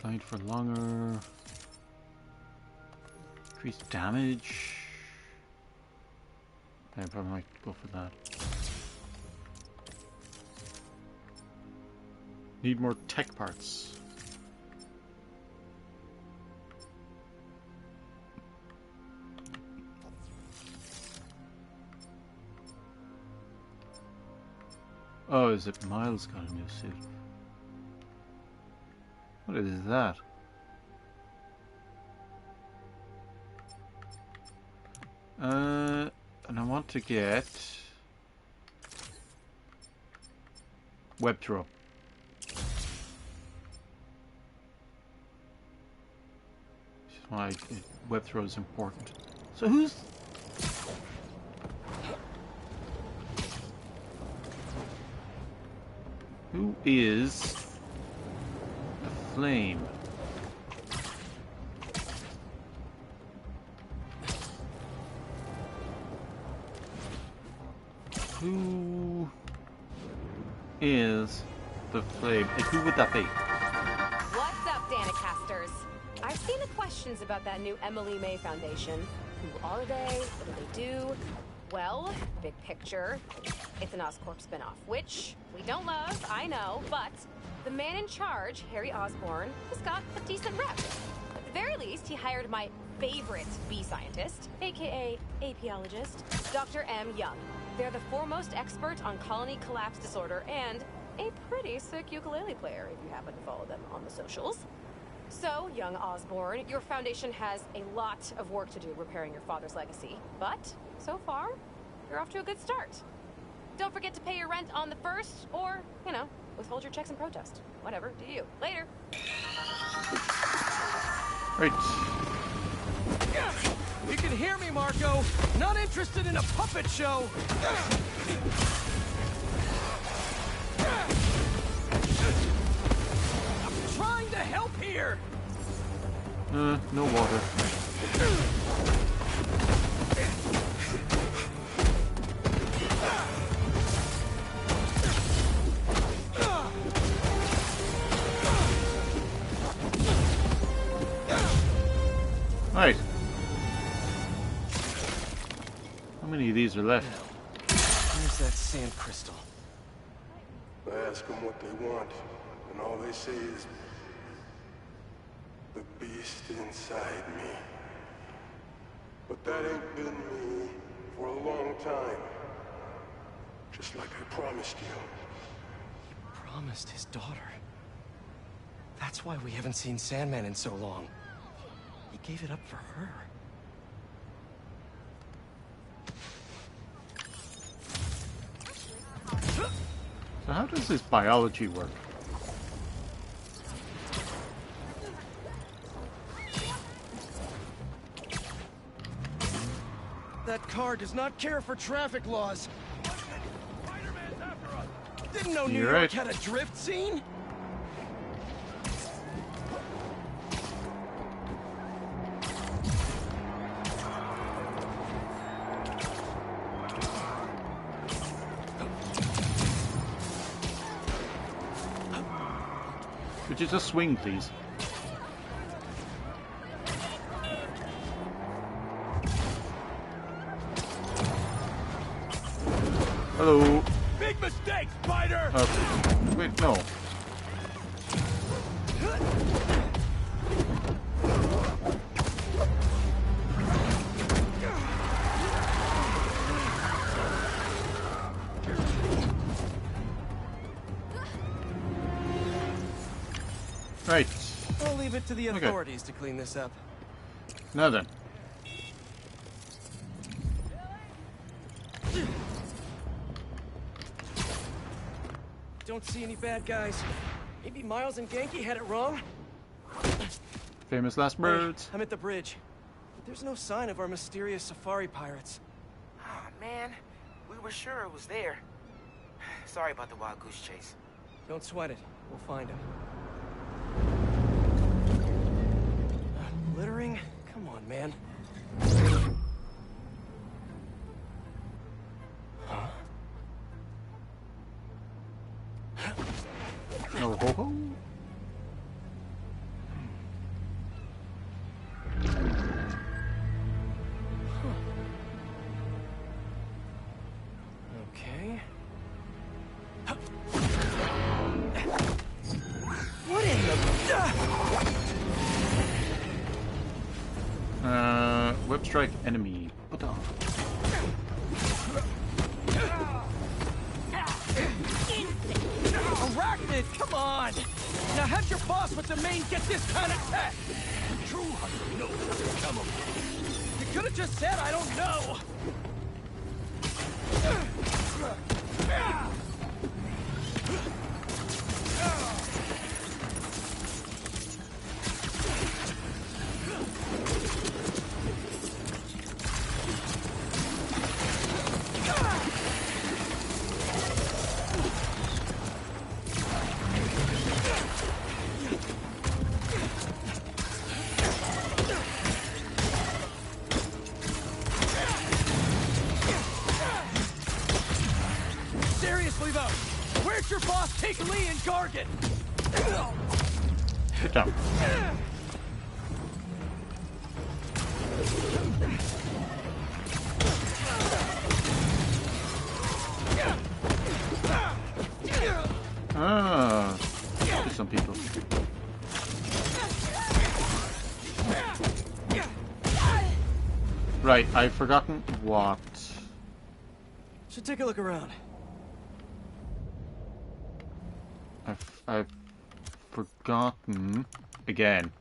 Blind for longer. Increased damage. I probably might go for that. Need more tech parts. Oh, is it Miles got a new suit? What is that? And I want to get web throw. Which is why web throw is important. So who's... Who is the flame? Who is the flame? Like, who would that be? What's up, Danicasters? I've seen the questions about that new Emily May Foundation. Who are they? What do they do? Well, big picture, it's an Oscorp spinoff, which we don't love, I know, but the man in charge, Harry Osborn, has got a decent rep. At the very least, he hired my favorite bee scientist, aka apiologist, Dr. M. Young. They're the foremost expert on colony collapse disorder and a pretty sick ukulele player if you happen to follow them on the socials. So, young Osborn, your foundation has a lot of work to do repairing your father's legacy, but so far, you're off to a good start. Don't forget to pay your rent on the 1st, or, you know, withhold your checks in protest. Whatever, do you. Later. Right. You can hear me, Marco. Not interested in a puppet show. here! No water. Right. How many of these are left? Where's that sand crystal? I ask them what they want, and all they say is, the beast inside me. But that ain't been me for a long time. Just like I promised you. He promised his daughter. That's why we haven't seen Sandman in so long. He gave it up for her. So how does this biology work? That car does not care for traffic laws. Didn't know New You're York right. had a drift scene? Could you just swing, please? Hello. Big mistake, Spider! Wait, no. Right. I'll leave it to the authorities to clean this up. Now then. Don't see any bad guys. Maybe Miles and Genki had it wrong? Famous last words. Hey, I'm at the bridge. But there's no sign of our mysterious safari pirates. Oh, man. We were sure it was there. Sorry about the wild goose chase. Don't sweat it. We'll find him. Littering? Come on, man. Huh? Oh ho ho. Okay. What in the... Web strike enemy. Put on. Arachnid, come on! Now have your boss with the main get this kind of tech! The true hunter knows what's coming. You could have just said I don't know! Seriously though, where'd your boss take Lee and Gargan? Good job. Ah, to some people. Right, I've forgotten what. Should take a look around. I've forgotten again.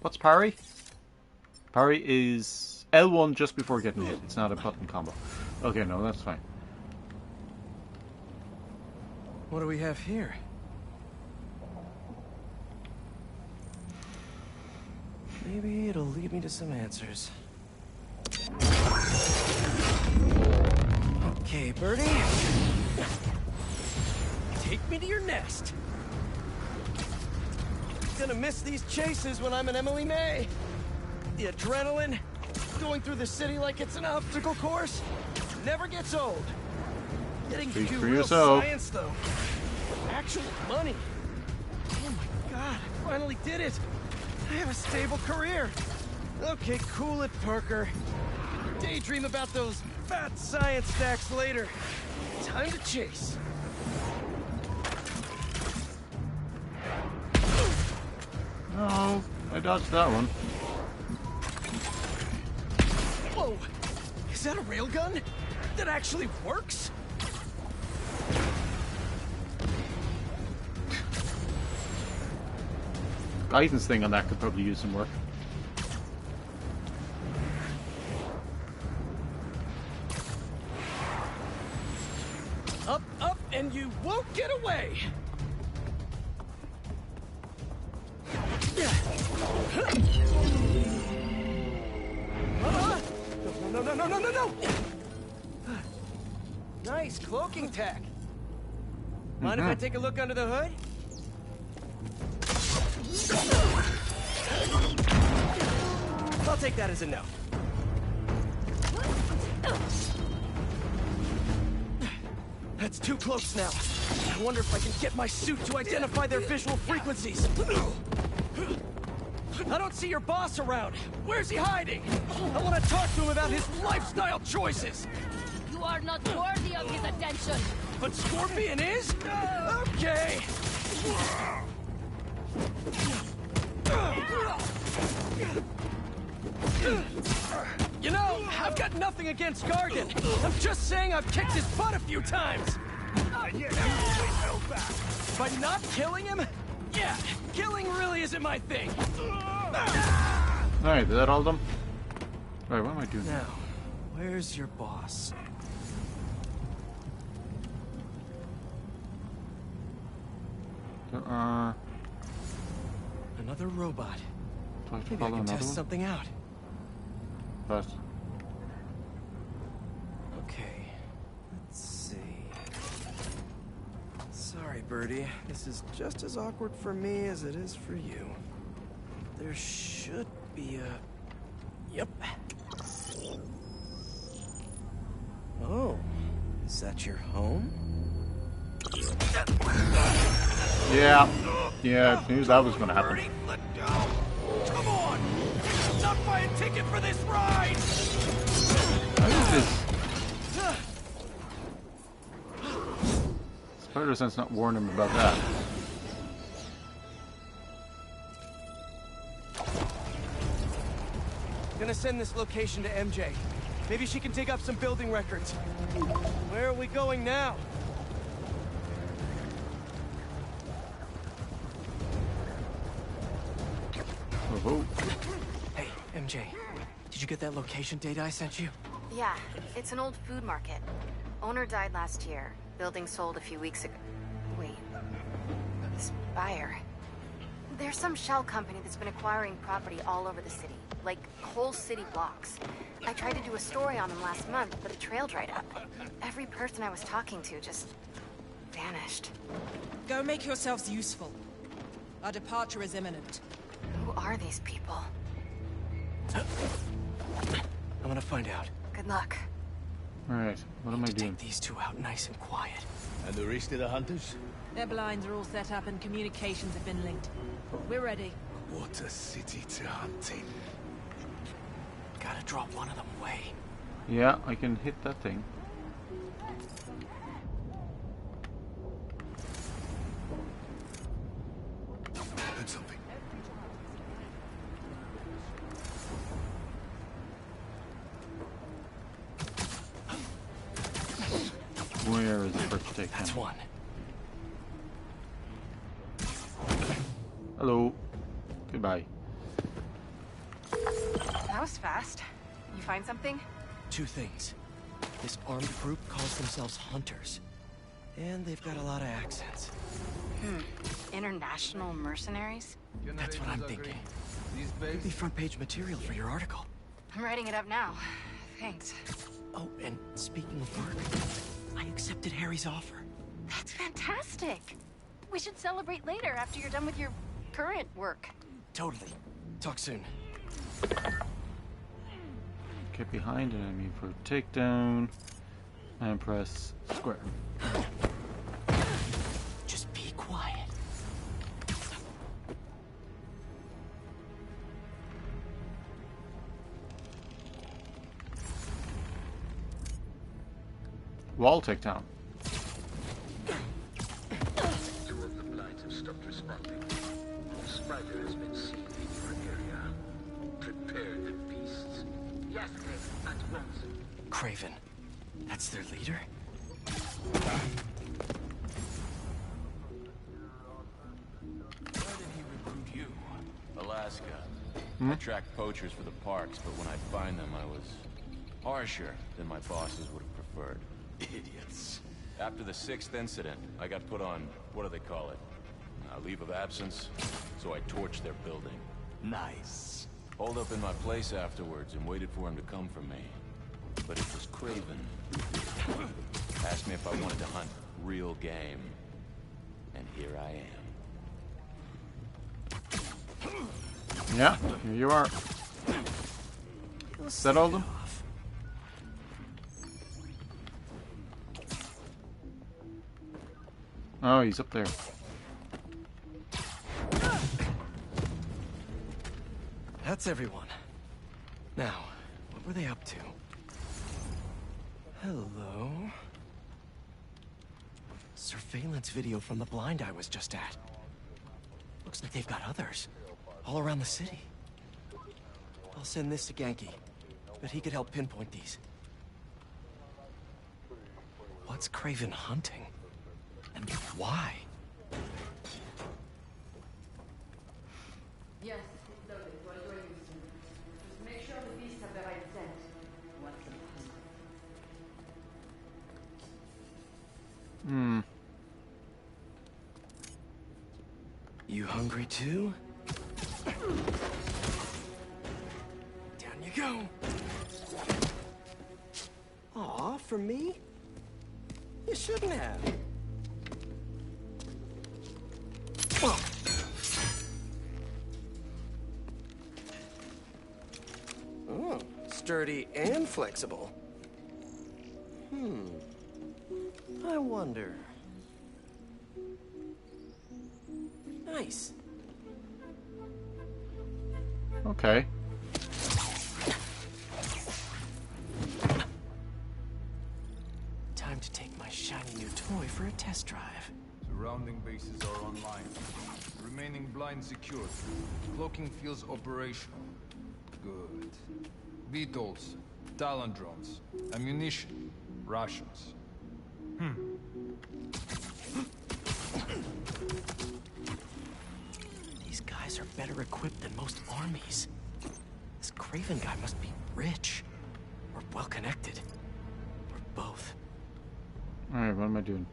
What's parry? Parry is L1 just before getting hit. It's not a button combo. Okay, no, that's fine. What do we have here? Maybe it'll lead me to some answers. Okay, Birdie. Take me to your nest. gonna miss these chases when I'm an Emily May. The adrenaline, going through the city like it's an obstacle course, never gets old. Getting to Speak do for real yourself. science, though. Actual money. Oh my god, I finally did it. I have a stable career. Okay, cool it, Parker. Daydream about those fat science stacks later. Time to chase. Oh, I dodged that one. Whoa! Is that a railgun? That actually works? Guidance thing on that could probably use some work. Up, up, and you won't get away! No, no, no, no, no, no! Nice cloaking tech. Mind if I take a look under the hood? I'll take that as a no. That's too close now. I wonder if I can get my suit to identify their visual frequencies. I don't see your boss around. Where's he hiding? I want to talk to him about his lifestyle choices. You are not worthy of his attention. But Scorpion is? Okay. You know, I've got nothing against Gargan. I'm just saying I've kicked his butt a few times. By not killing him? Yeah, killing really isn't my thing. Alright, is that all done? Right, what am I doing now? Where's your boss? There are... Another robot. Do I have to Maybe I follow can another test one? something out. But... Okay, let's see. Sorry, Birdie. This is just as awkward for me as it is for you. There should be a... Yep. Oh, is that your home? Yeah. Yeah, I knew that was gonna happen. Let go! Come on! Not buy a ticket for this ride! How is this? Spider-Sense not warn him about that. Gonna send this location to MJ. Maybe she can dig up some building records. Where are we going now? Oh. Hey, MJ. Did you get that location data I sent you? Yeah, it's an old food market. Owner died last year. Building sold a few weeks ago. Wait. This buyer. There's some shell company that's been acquiring property all over the city. Like, whole city blocks. I tried to do a story on them last month, but the trail dried up. Every person I was talking to just... vanished. Go make yourselves useful. Our departure is imminent. Who are these people? I'm gonna find out. Good luck. Alright, what am I doing? Take these two out nice and quiet. And the rest of the hunters? Their blinds are all set up and communications have been linked. We're ready. What a city to hunt in. Gotta drop one of them away. Yeah, I can hit that thing. Heard something. Where is the first take? That's one. Hello. Goodbye. That was fast. You find something? Two things. This armed group calls themselves Hunters. And they've got a lot of accents. International mercenaries? That's what I'm thinking. Could be front page material for your article. I'm writing it up now. Thanks. Oh, and speaking of work, I accepted Harry's offer. That's fantastic. We should celebrate later after you're done with your current work. Totally. Talk soon. Get behind an enemy for takedown and press square. Just be quiet. Wall takedown. Two of the blinds have stopped responding. A spider has been seen in your area. Prepare the beasts. Yes, Craven, at once. Craven. That's their leader? Why did he recruit you? Alaska. Hmm? I track poachers for the parks, but when I find them, I was harsher than my bosses would have preferred. Idiots. After the 6th incident, I got put on, what do they call it? A leave of absence, so I torched their building. Nice. Holed up in my place afterwards and waited for him to come for me. But it was Craven. Asked me if I wanted to hunt real game. And here I am. Yeah, here you are. Is that all of them? Oh, he's up there. That's everyone. Now, what were they up to? Hello? Surveillance video from the blind I was just at. Looks like they've got others. All around the city. I'll send this to Genki. Bet he could help pinpoint these. What's Craven hunting? And why? Yes, it's loaded. We're joining you soon. Just make sure the beasts have the right scent. What's the Hmm. You hungry too? Down you go. Aw, for me? You shouldn't have. Oh, sturdy and flexible. I wonder. Nice. Okay. Time to take my shiny new toy for a test drive. Surrounding bases are online. Remaining blind secured. Cloaking fields operational. Good. Beetles, Talon drones, ammunition, rations. These guys are better equipped than most armies. This Craven guy must be rich. Or well-connected. Or both. Alright, what am I doing?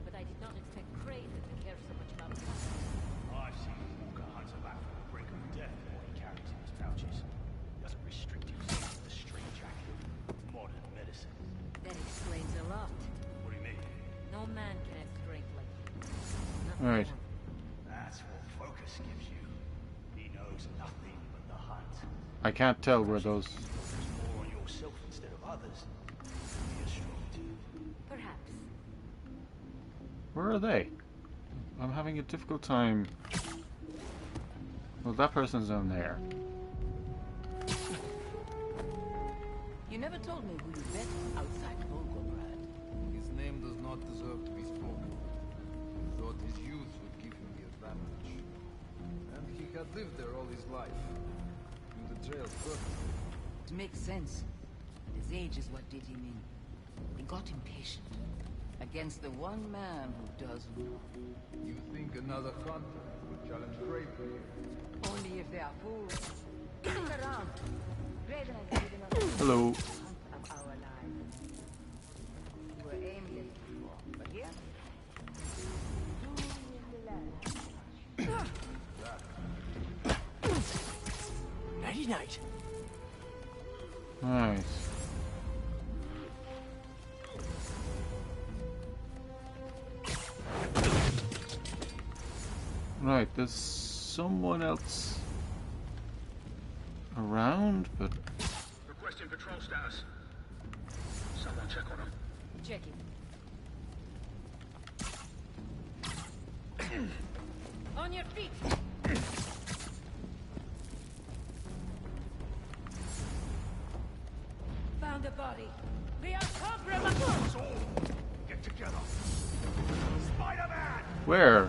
But I did not expect Craven to care so much about us. I've seen Walker hunt a bat from the brink of death with what he carries in his pouches. Doesn't restrict himself to the straight jacket. Modern medicine. That explains a lot. What do you mean? No man can have strength like you. Alright. That's what focus gives you. He knows nothing but the hunt. I can't tell where those... Focus more on yourself instead of others. You're strong too. Perhaps. Where are they? I'm having a difficult time. Well, that person's down there. You never told me who you met outside Volgograd. His name does not deserve to be spoken. He thought his youth would give him the advantage. And he had lived there all his life. Knew the trails perfectly. It makes sense. His age is what did him in. He got impatient. Against the one man who does know. You think another hunter would challenge Craven here? Only if they are fools. Look around. Craven has given us Hello. of our lives. We were aimless before, but here? Who is the land? 90 night. Nice. Right, there's someone else around, but... Requesting patrol status. Someone check on him. Checking. On your feet! Found a body. We are compromised! Get together. Spider-Man! Where?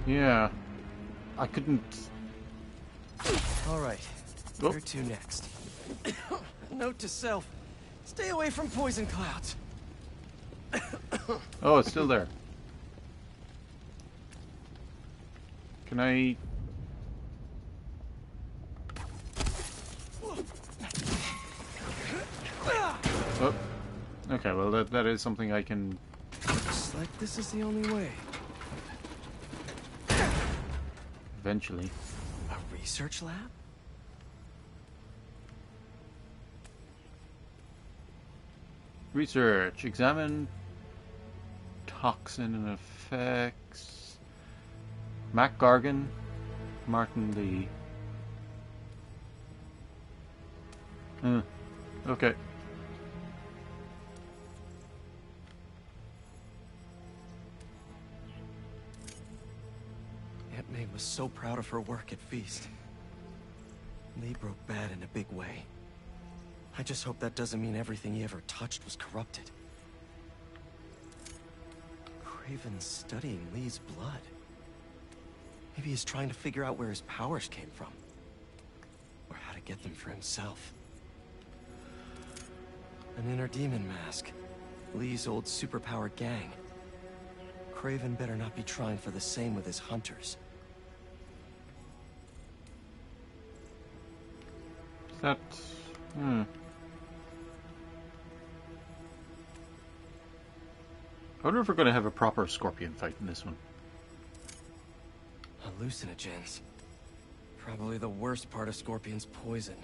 Yeah. I couldn't... Alright. Where to next? Note to self. Stay away from poison clouds. Oh, it's still there. Can I... Oh. Okay, well that is something I can... Looks like this is the only way. Eventually. A research lab? Research. Examine toxin and effects. Mac Gargan. Martin Lee. Okay. Aunt May was so proud of her work at Feast. Lee broke bad in a big way. I just hope that doesn't mean everything he ever touched was corrupted. Craven's studying Lee's blood. Maybe he's trying to figure out where his powers came from. Or how to get them for himself. An inner demon mask. Lee's old superpowered gang. Craven better not be trying for the same with his hunters. That... I wonder if we're going to have a proper Scorpion fight in this one. Hallucinogens. Probably the worst part of Scorpion's poison.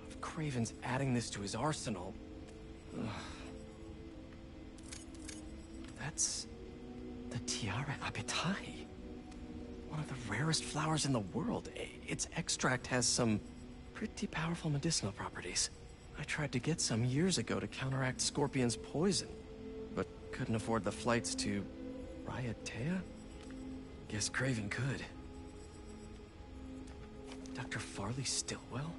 If Craven's adding this to his arsenal... Ugh. That's... the Tiara Apitai. One of the rarest flowers in the world. Its extract has some pretty powerful medicinal properties. I tried to get some years ago to counteract Scorpion's poison, but couldn't afford the flights to Raiatea? Guess Craven could. Dr. Farley Stillwell?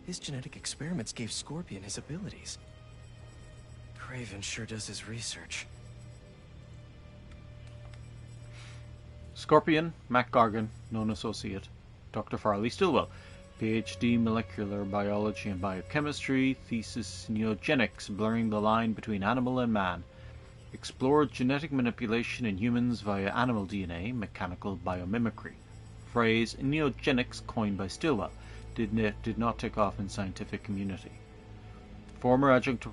His genetic experiments gave Scorpion his abilities. Craven sure does his research. Scorpion, Mac Gargan, known associate. Dr. Farley Stillwell, PhD molecular biology and biochemistry, thesis neogenics, blurring the line between animal and man. Explored genetic manipulation in humans via animal DNA, mechanical biomimicry. Phrase neogenics coined by Stillwell did not take off in scientific community. Former adjunct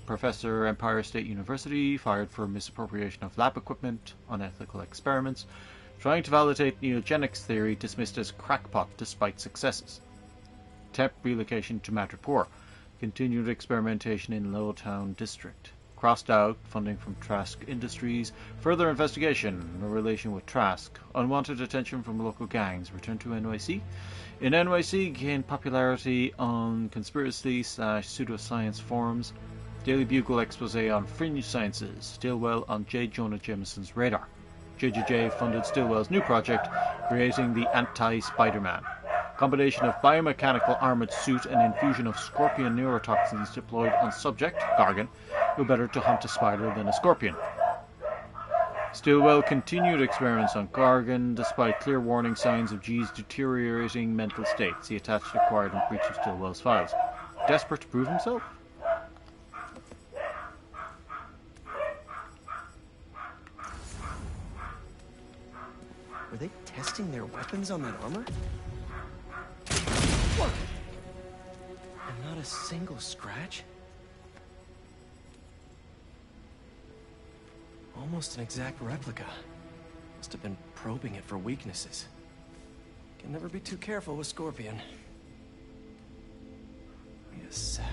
professor, Empire State University, fired for misappropriation of lab equipment, unethical experiments, trying to validate neogenics theory dismissed as crackpot despite successes. Temp relocation to Madripoor, continued experimentation in Lowtown District. Crossed out, funding from Trask Industries, further investigation, no relation with Trask, unwanted attention from local gangs, returned to NYC. In NYC, gained popularity on conspiracy/pseudoscience forums, Daily Bugle expose on fringe sciences, Stillwell on J. Jonah Jameson's radar. JJJ funded Stillwell's new project, creating the Anti-Spider-Man. Combination of biomechanical armored suit and infusion of scorpion neurotoxins deployed on subject, Gargan, who better to hunt a spider than a scorpion. Stillwell continued experiments on Gargan, despite clear warning signs of G's deteriorating mental states. He attached acquired and breach of Stillwell's files. Desperate to prove himself? Were they testing their weapons on that armor? And not a single scratch? Almost an exact replica. Must have been probing it for weaknesses. Can never be too careful with Scorpion. Wait a sec.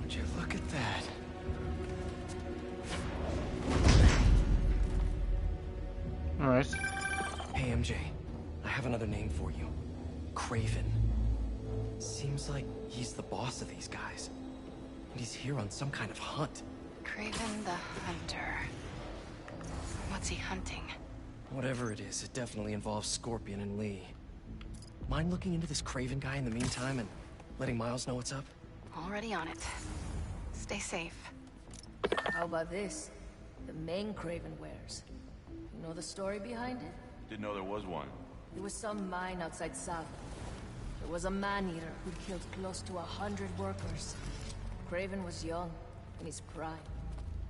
Would you look at that? Alright. Hey, MJ. I have another name for you. Kraven. Seems like he's the boss of these guys. And he's here on some kind of hunt. Kraven the Hunter. What's he hunting? Whatever it is, it definitely involves Scorpion and Lee. Mind looking into this Kraven guy in the meantime and letting Miles know what's up? Already on it. Stay safe. How about this? The main Kraven wears. You know the story behind it? Didn't know there was one. There was some mine outside Sava. There was a man-eater who'd killed close to 100 workers. Kraven was young, in his prime,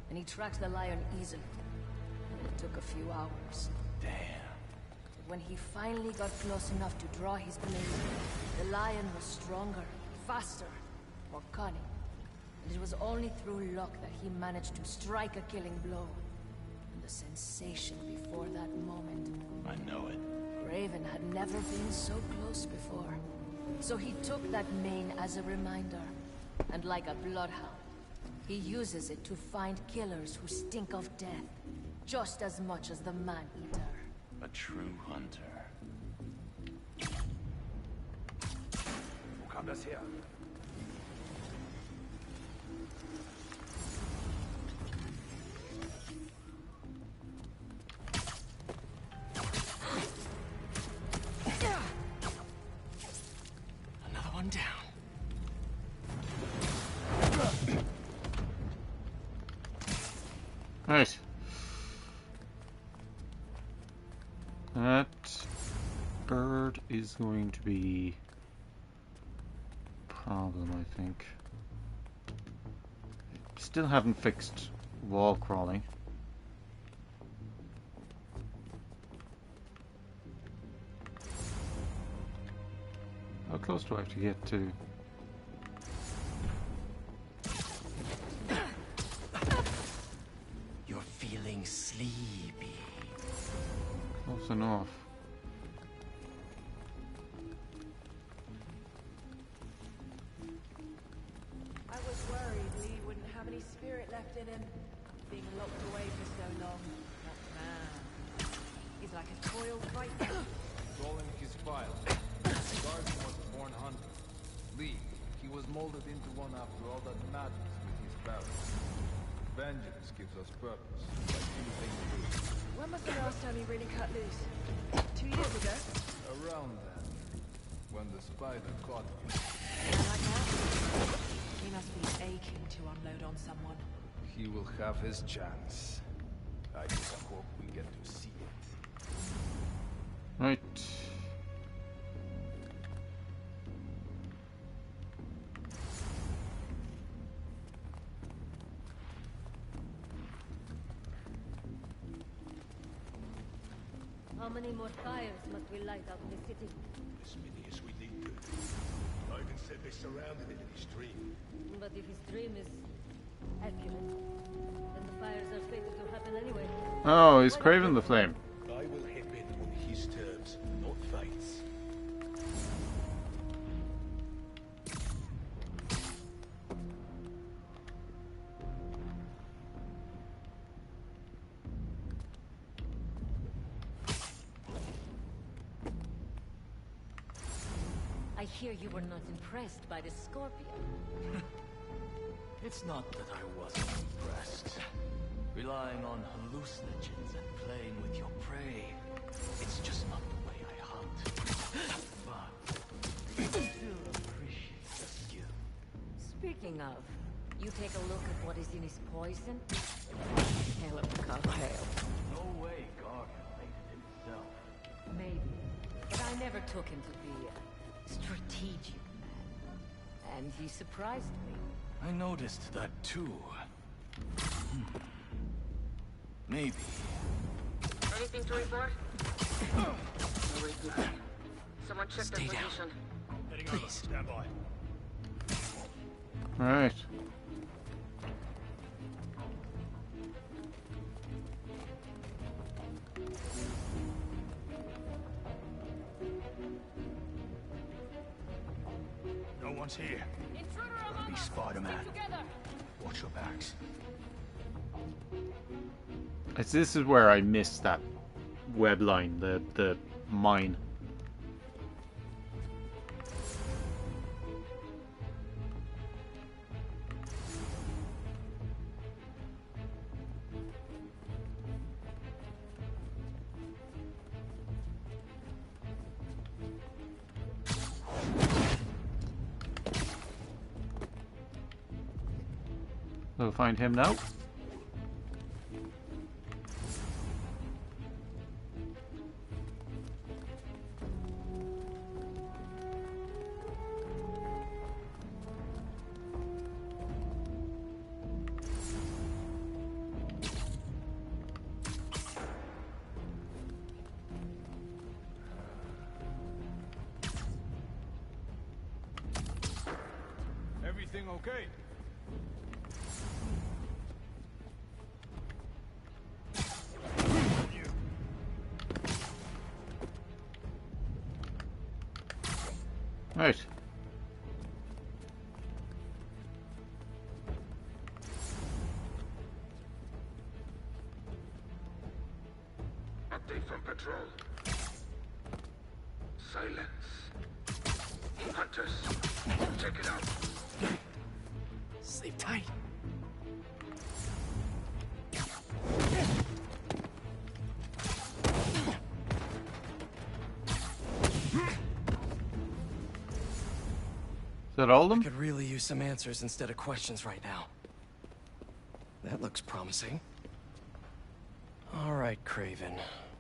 and he tracked the lion easily. It took a few hours. Damn. When he finally got close enough to draw his blade, the lion was stronger, faster, more cunning. And it was only through luck that he managed to strike a killing blow. And the sensation before that moment. I know it. Kraven had never been so close before. So he took that mane as a reminder. And like a bloodhound, he uses it to find killers who stink of death, just as much as the man-eater. A true hunter. Wo kam das her? Another one down. Right. That bird is going to be a problem, I think. Still haven't fixed wall crawling. How close do I have to get to? You're feeling sleepy. Close enough. I was worried Lee wouldn't have any spirit left in him. Being locked away for so long. That man. He's like a spoiled fighter. It's all in his file. Garden was a born hunter. Lee, he was molded into one after all that madness with his parents. Vengeance gives us purpose, like anything we do. When was the last time he really cut loose? 2 years ago? Around then, when the spider caught him. Like that? He must be aching to unload on someone. He will have his chance. I just hope we get to see it. Right. How many more fires must we light up in the city? As many as we need to. Ivan said they surrounded it in his dream. But if his dream is accurate, then the fires are fated to happen anyway. Oh, he's Kraven the Flame. I will hip in on his terms, not fate's. I hear you were not impressed by the Scorpion. It's not that I wasn't impressed. Relying on hallucinogens and playing with your prey. It's just not the way I hunt. But I still appreciate the skill. Speaking of, you take a look at what is in his poison? Hell of a cocktail. No way Gargan made it himself. Maybe. But I never took him to be a strategic man. And he surprised me. I noticed that too. Maybe. Anything to report? Someone check their position. Heading over. Stand by. Right. No one's here. Gotta be Spider-Man. Watch your backs. This is where I missed that web line, the mine. We'll find him now. Everything okay? Right. Update from patrol. Silence. Hunters, check it out. Sleep tight. Is that all of them? I could really use some answers instead of questions right now. That looks promising. All right, Craven.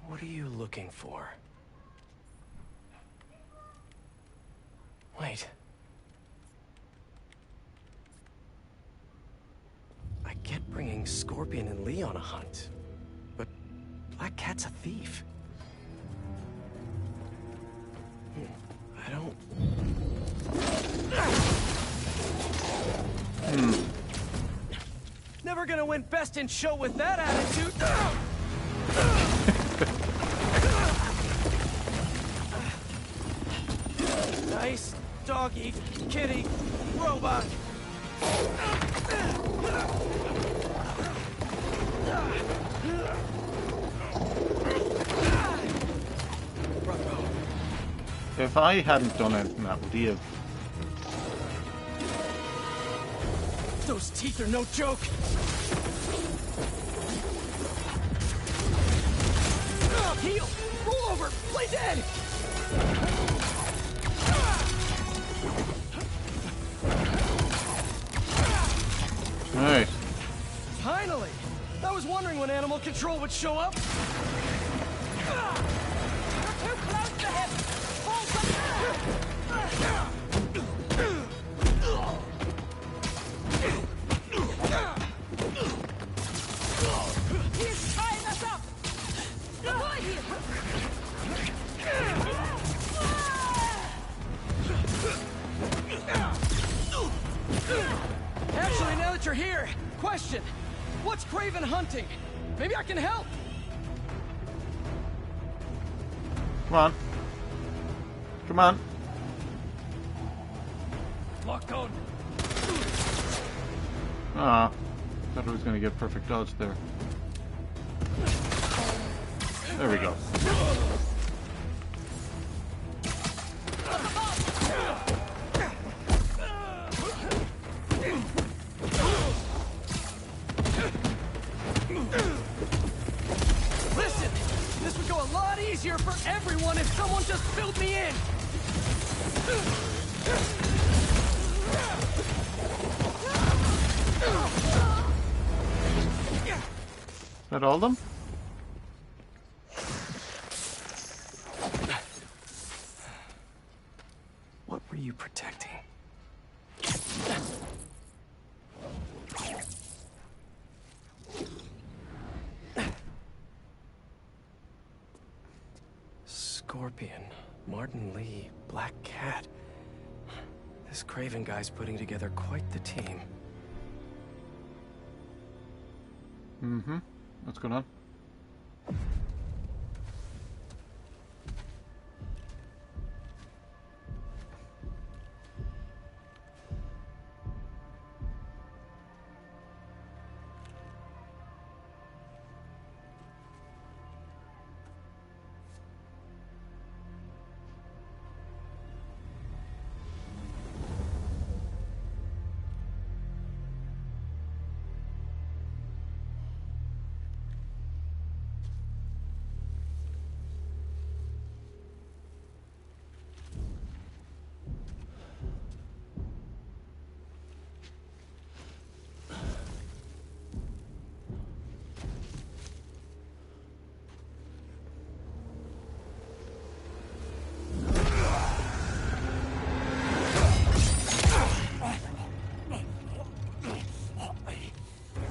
What are you looking for? Wait. I get bringing Scorpion and Lee on a hunt, but Black Cat's a thief. I don't... Never gonna win best in show with that attitude. Nice doggy, kitty, robot. If I hadn't done anything, that would he have? Those teeth are no joke. Heal! Roll over! Play dead! Right. Finally! I was wondering when animal control would show up. You're too close to him! Hold He's tying us up! Avoid him! Actually, now that you're here, question. What's Craven hunting? Maybe I can help. Come on. Come on. Locked on. Ah, thought I was going to get perfect dodge there. There we go. Listen, this would go a lot easier for everyone if someone just filled me in. Is that all of them? What were you protecting? Scorpion, Martin Lee, Black Cat. This Craven guy's putting together quite the team. Mm-hmm. What's going on?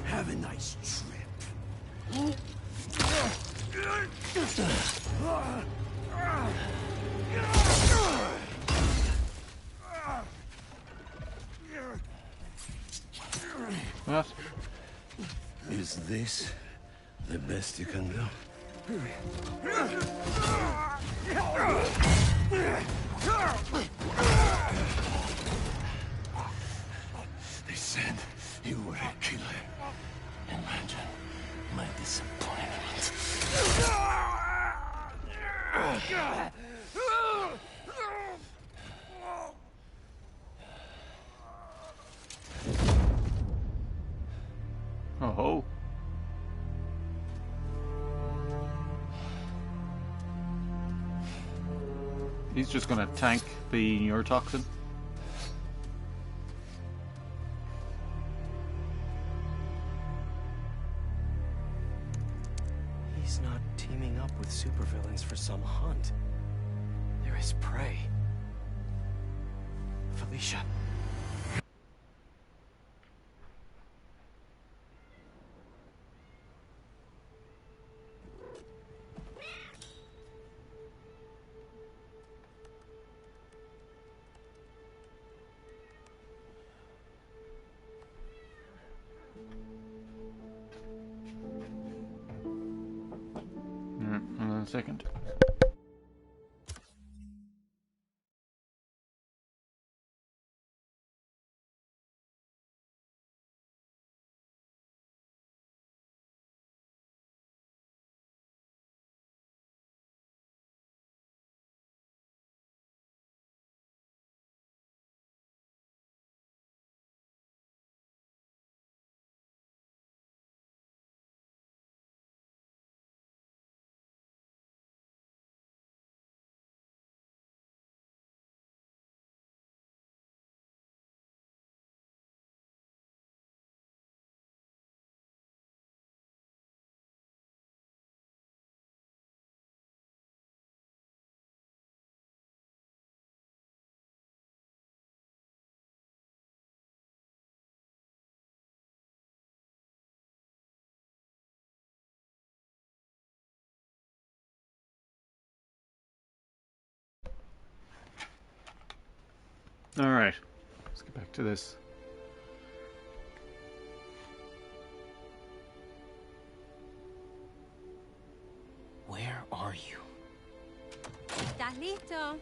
Have a nice trip. What? Is this the best you can do? They said you were a killer. Imagine my disappointment. Oh. He's just gonna tank the neurotoxin. He's not teaming up with supervillains for some hunt. There is prey. Felicia. Another second. Alright, let's get back to this. Where are you? ¿Estás listo?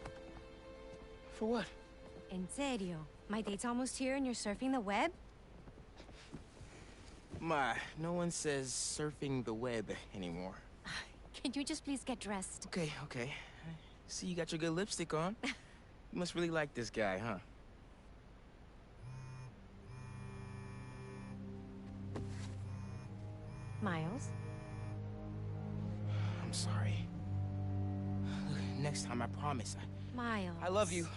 For what? En serio. My date's almost here and you're surfing the web? Ma, no one says surfing the web anymore. Can you just please get dressed? Okay. See, you got your good lipstick on. You must really like this guy, huh? Miles? I'm sorry. Look, next time, I promise. Miles. I love you.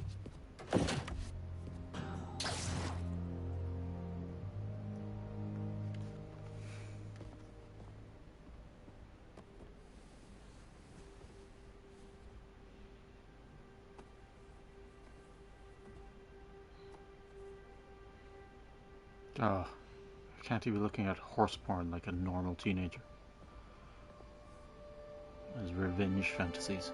Oh, can't he be looking at horse porn like a normal teenager? His revenge fantasies.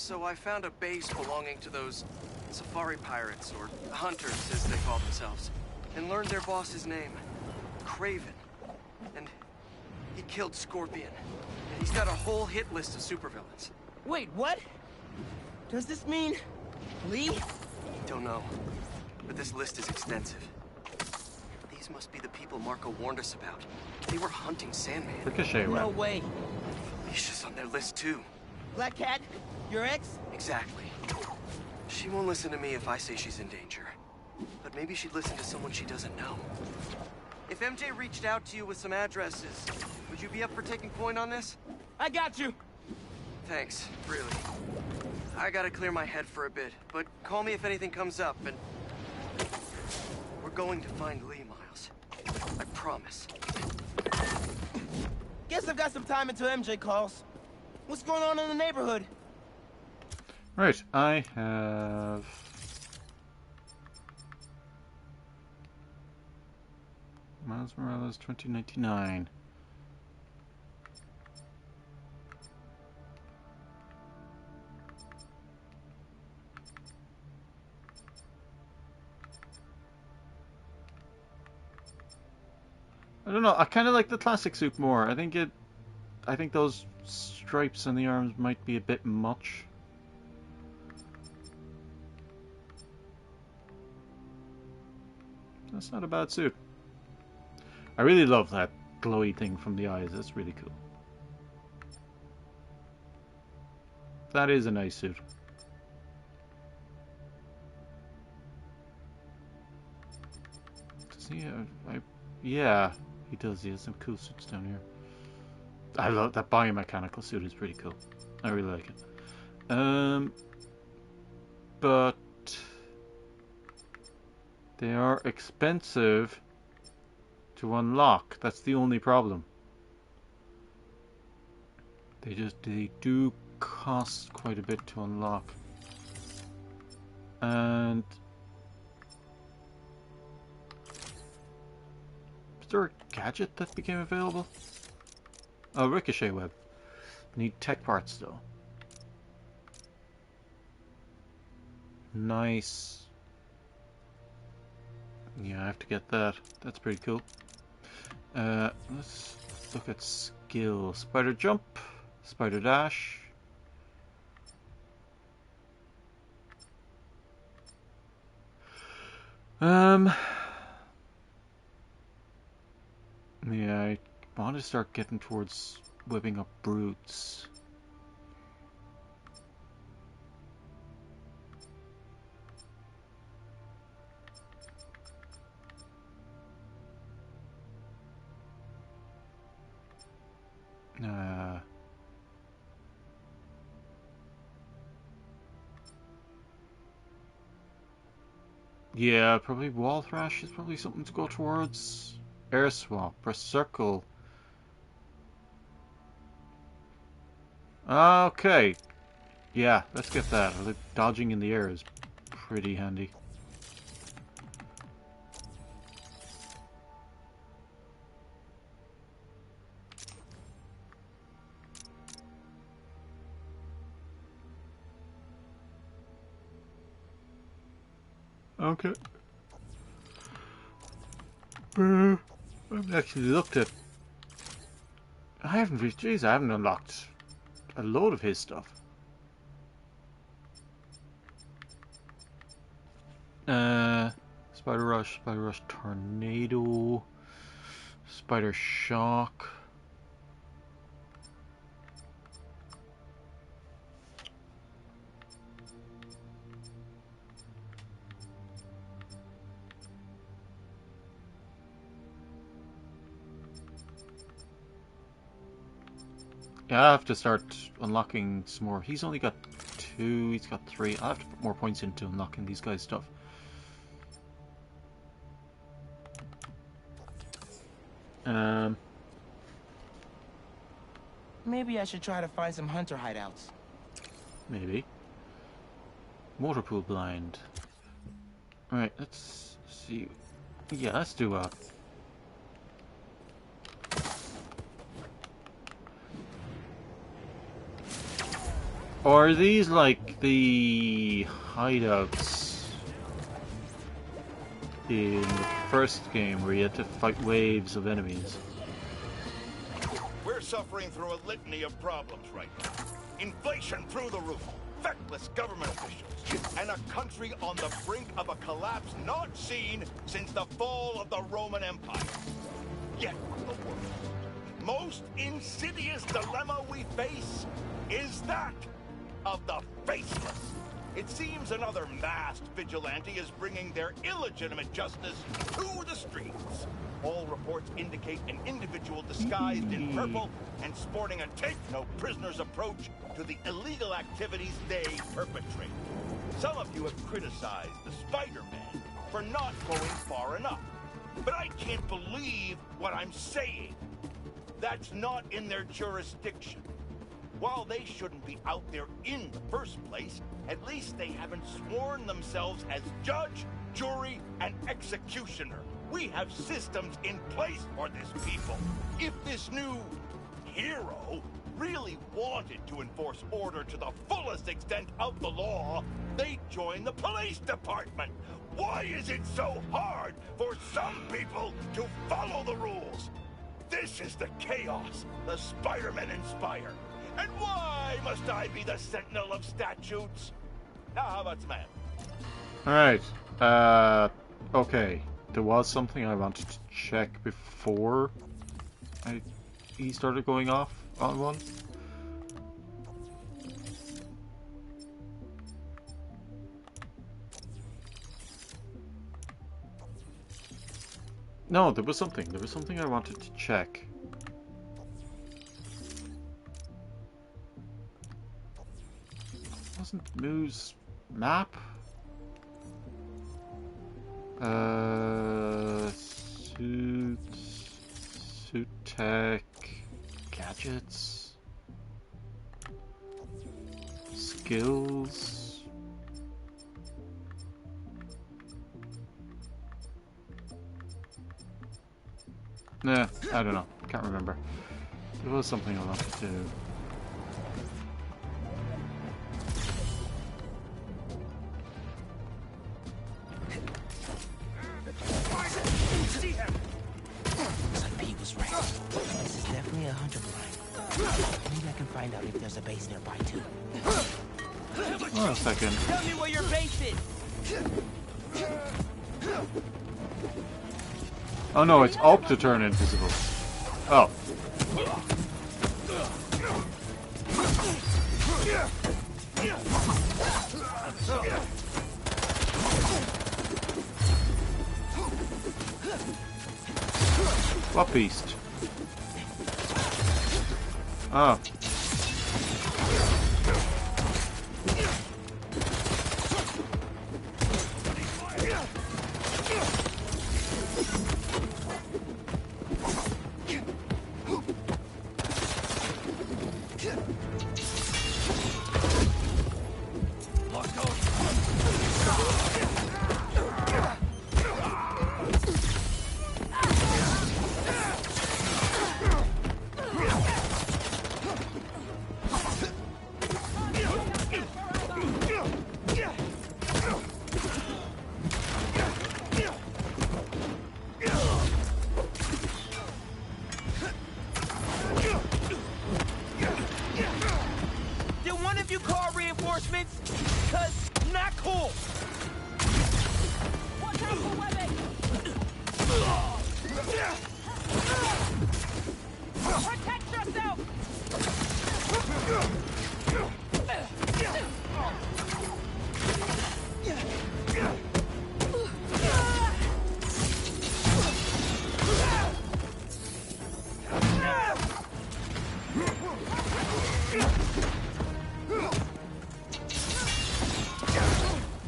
So I found a base belonging to those safari pirates, or hunters as they call themselves, and learned their boss's name, Craven. And he killed Scorpion. And he's got a whole hit list of supervillains. Wait, what? Does this mean... Lee? Don't know, but this list is extensive. These must be the people Marco warned us about. They were hunting Sandman. Ricochet web. No way. Alicia's on their list too. Black Cat? Your ex? Exactly. She won't listen to me if I say she's in danger. But maybe she'd listen to someone she doesn't know. If MJ reached out to you with some addresses, would you be up for taking point on this? I got you! Thanks, really. I gotta clear my head for a bit, but call me if anything comes up, and... we're going to find Lee, Miles. I promise. Guess I've got some time until MJ calls. What's going on in the neighborhood? Right, I have... Miles Morales 2099. I don't know, I kind of like the classic suit more. I think those stripes on the arms might be a bit much. That's not a bad suit. I really love that glowy thing from the eyes. That's really cool. That is a nice suit. Does he have... yeah, he does. He has some cool suits down here. I love that biomechanical suit. Is pretty cool. I really like it. But they are expensive to unlock. That's the only problem. They do cost quite a bit to unlock. And is there a gadget that became available? Oh, Ricochet web. Need tech parts though. Nice. Yeah, I have to get that. That's pretty cool. Let's look at skill. Spider jump, spider dash. Yeah, I want to start getting towards whipping up brutes. Yeah, probably wall thrash is probably something to go towards. Air swap, press circle. Okay. Yeah, let's get that. The dodging in the air is pretty handy. Okay. I've actually looked at... I haven't reached... Jeez, I haven't unlocked a load of his stuff. Spider Rush Tornado, Spider Shock. Yeah, I have to start unlocking some more. He's only got 2, he's got 3. I'll have to put more points into unlocking these guys' stuff. Maybe I should try to find some hunter hideouts. Maybe. Motor pool blind. Alright, let's see. Yeah, let's do a... Or are these like the hideouts in the first game where you had to fight waves of enemies? We're suffering through a litany of problems right now. Inflation through the roof, feckless government officials, and a country on the brink of a collapse not seen since the fall of the Roman Empire. Yet the worst, most insidious dilemma we face is that of the faceless. It seems another masked vigilante is bringing their illegitimate justice to the streets. All reports indicate an individual disguised in purple and sporting a take-no-prisoners approach to the illegal activities they perpetrate. Some of you have criticized the Spider-Man for not going far enough. But I can't believe what I'm saying. That's not in their jurisdiction. While they shouldn't be out there in the first place, at least they haven't sworn themselves as judge, jury, and executioner. We have systems in place for this people. If this new hero really wanted to enforce order to the fullest extent of the law, they'd join the police department. Why is it so hard for some people to follow the rules? This is the chaos the Spider-Men inspire. And why must I be the sentinel of statutes? Now, how about man? Alright, okay. There was something I wanted to check before he started going off on one. No, there was something. There was something I wanted to check. Wasn't Moo's map? Suit tech, gadgets, skills. Nah, I don't know. Can't remember. There was something I wanted to do. Looks like Pete was right. This is definitely a hunter blind. Maybe I can find out if there's a base nearby too. Oh, a second. Tell me where your base is. Oh no, it's up to turn invisible. Oh. What beast? Oh.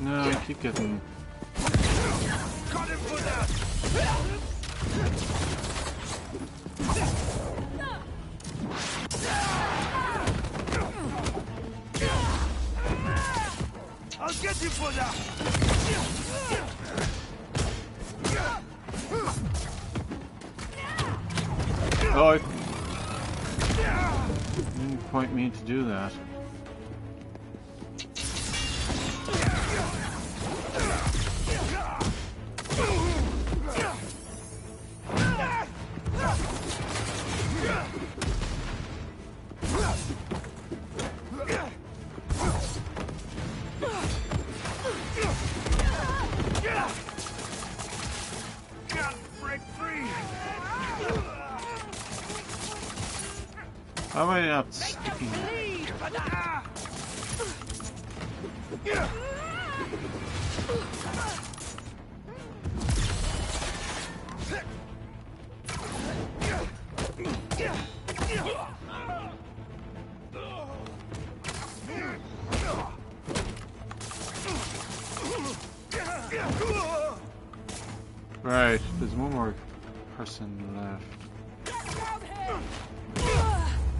No, I keep getting... Cut him for that! I'll get you for that! Oh, I didn't quite mean to do that. How am I not sticking? Right, there's one more person left.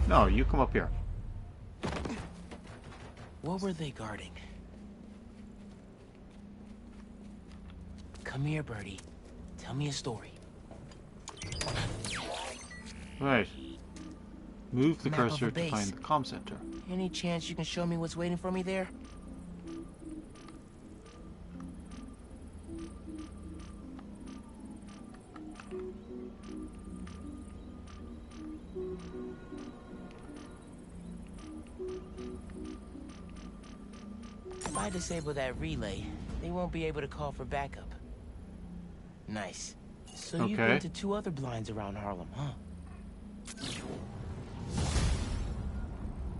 No, you come up here. What were they guarding? Come here, Birdie. Tell me a story. Right. Move the Map of cursor a to base. find the comm center. Any chance you can show me what's waiting for me there? If I disable that relay, they won't be able to call for backup. Nice. So you've been to 2 other blinds around Harlem, huh?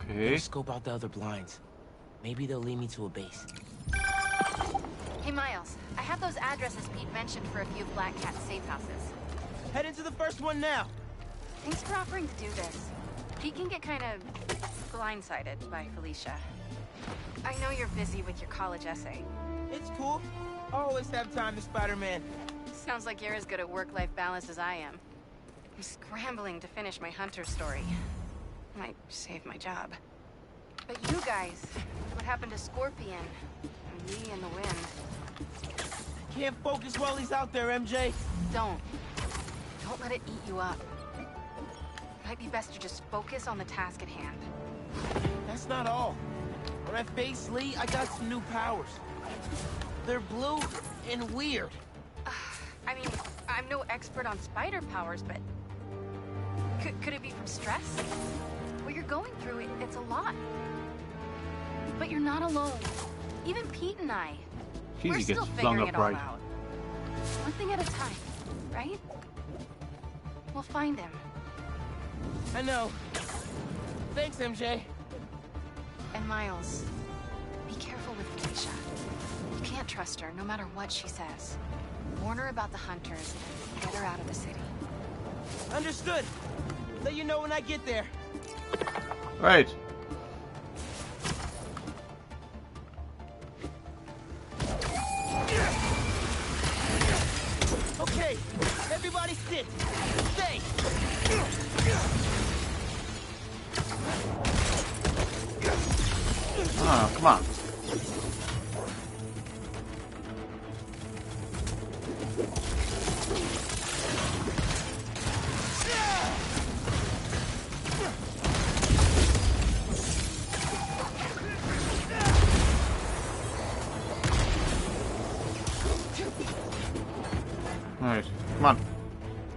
Okay. Let's scope out the other blinds. Maybe they'll lead me to a base. Hey, Miles. I have those addresses Pete mentioned for a few of Black Cat's safe houses. Head into the first one now. Thanks for offering to do this. Pete can get kind of blindsided by Felicia. I know you're busy with your college essay. It's cool. I always have time to Spider-Man. Sounds like you're as good at work-life balance as I am. I'm scrambling to finish my Hunter story. Might save my job. But you guys, what happened to Scorpion? And me in the wind. Can't focus while he's out there, MJ. Don't let it eat you up. Might be best to just focus on the task at hand. That's not all. When I face Lee, I got some new powers. They're blue and weird. I mean, I'm no expert on spider powers, but... Could it be from stress? What you're going through, it's a lot. But you're not alone. Even Pete and I. We're He still gets flung figuring it up all right. out. One thing at a time, right? We'll find him. I know. Thanks, MJ. And Miles, be careful with Felicia. You can't trust her, no matter what she says. Warn her about the Hunters and get her out of the city. Understood. Let you know when I get there. Right. Okay, everybody sit. Stay. Oh, come on. Alright, come on.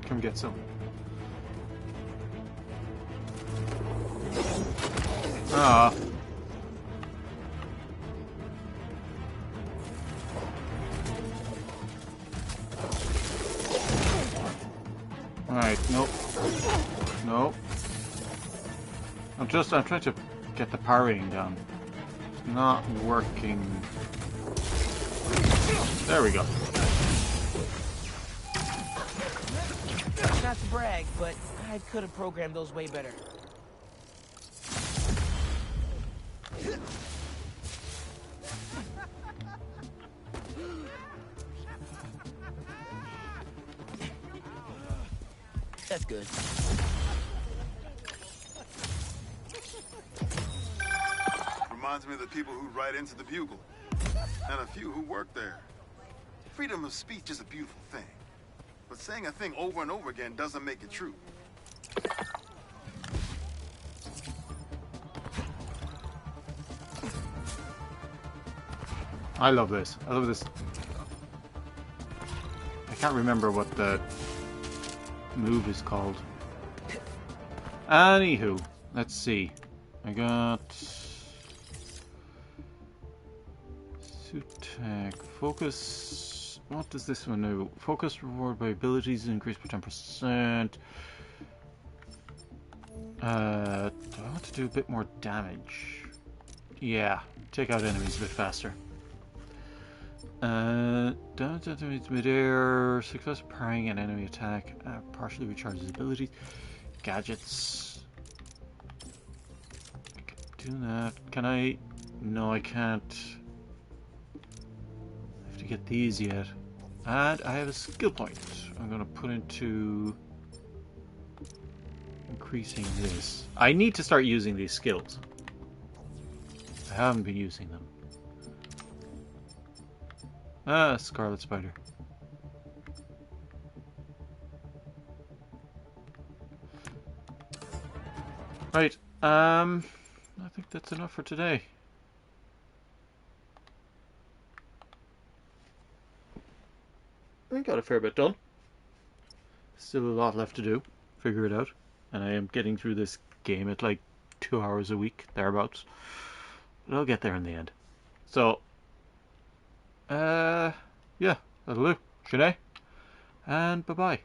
Come get some. Ah. Alright, nope. Nope. I'm trying to get the parrying down. It's not working. There we go. Not to brag, but I could have programmed those way better. That's good. Reminds me of the people who write into the Bugle, and a few who work there. Freedom of speech is a beautiful thing, but saying a thing over and over again doesn't make it true. I love this. I love this. I can't remember what the move is called. Anywho, let's see. I got suit tech, focus. What does this one do? Focus reward by abilities increased by 10%. to do a bit more damage. Yeah, take out enemies a bit faster. Down to midair, success parrying an enemy attack, partially recharges abilities. Gadgets. I can do that. Can I? No, I can't. I have to get these yet. And I have a skill point. I'm going to put into increasing this. I need to start using these skills. I haven't been using them. Ah, Scarlet Spider. Right, I think that's enough for today. I got a fair bit done. Still a lot left to do. Figure it out. And I am getting through this game at like 2 hours a week, thereabouts. But I'll get there in the end. So, yeah, that'll do. Should I? And bye-bye.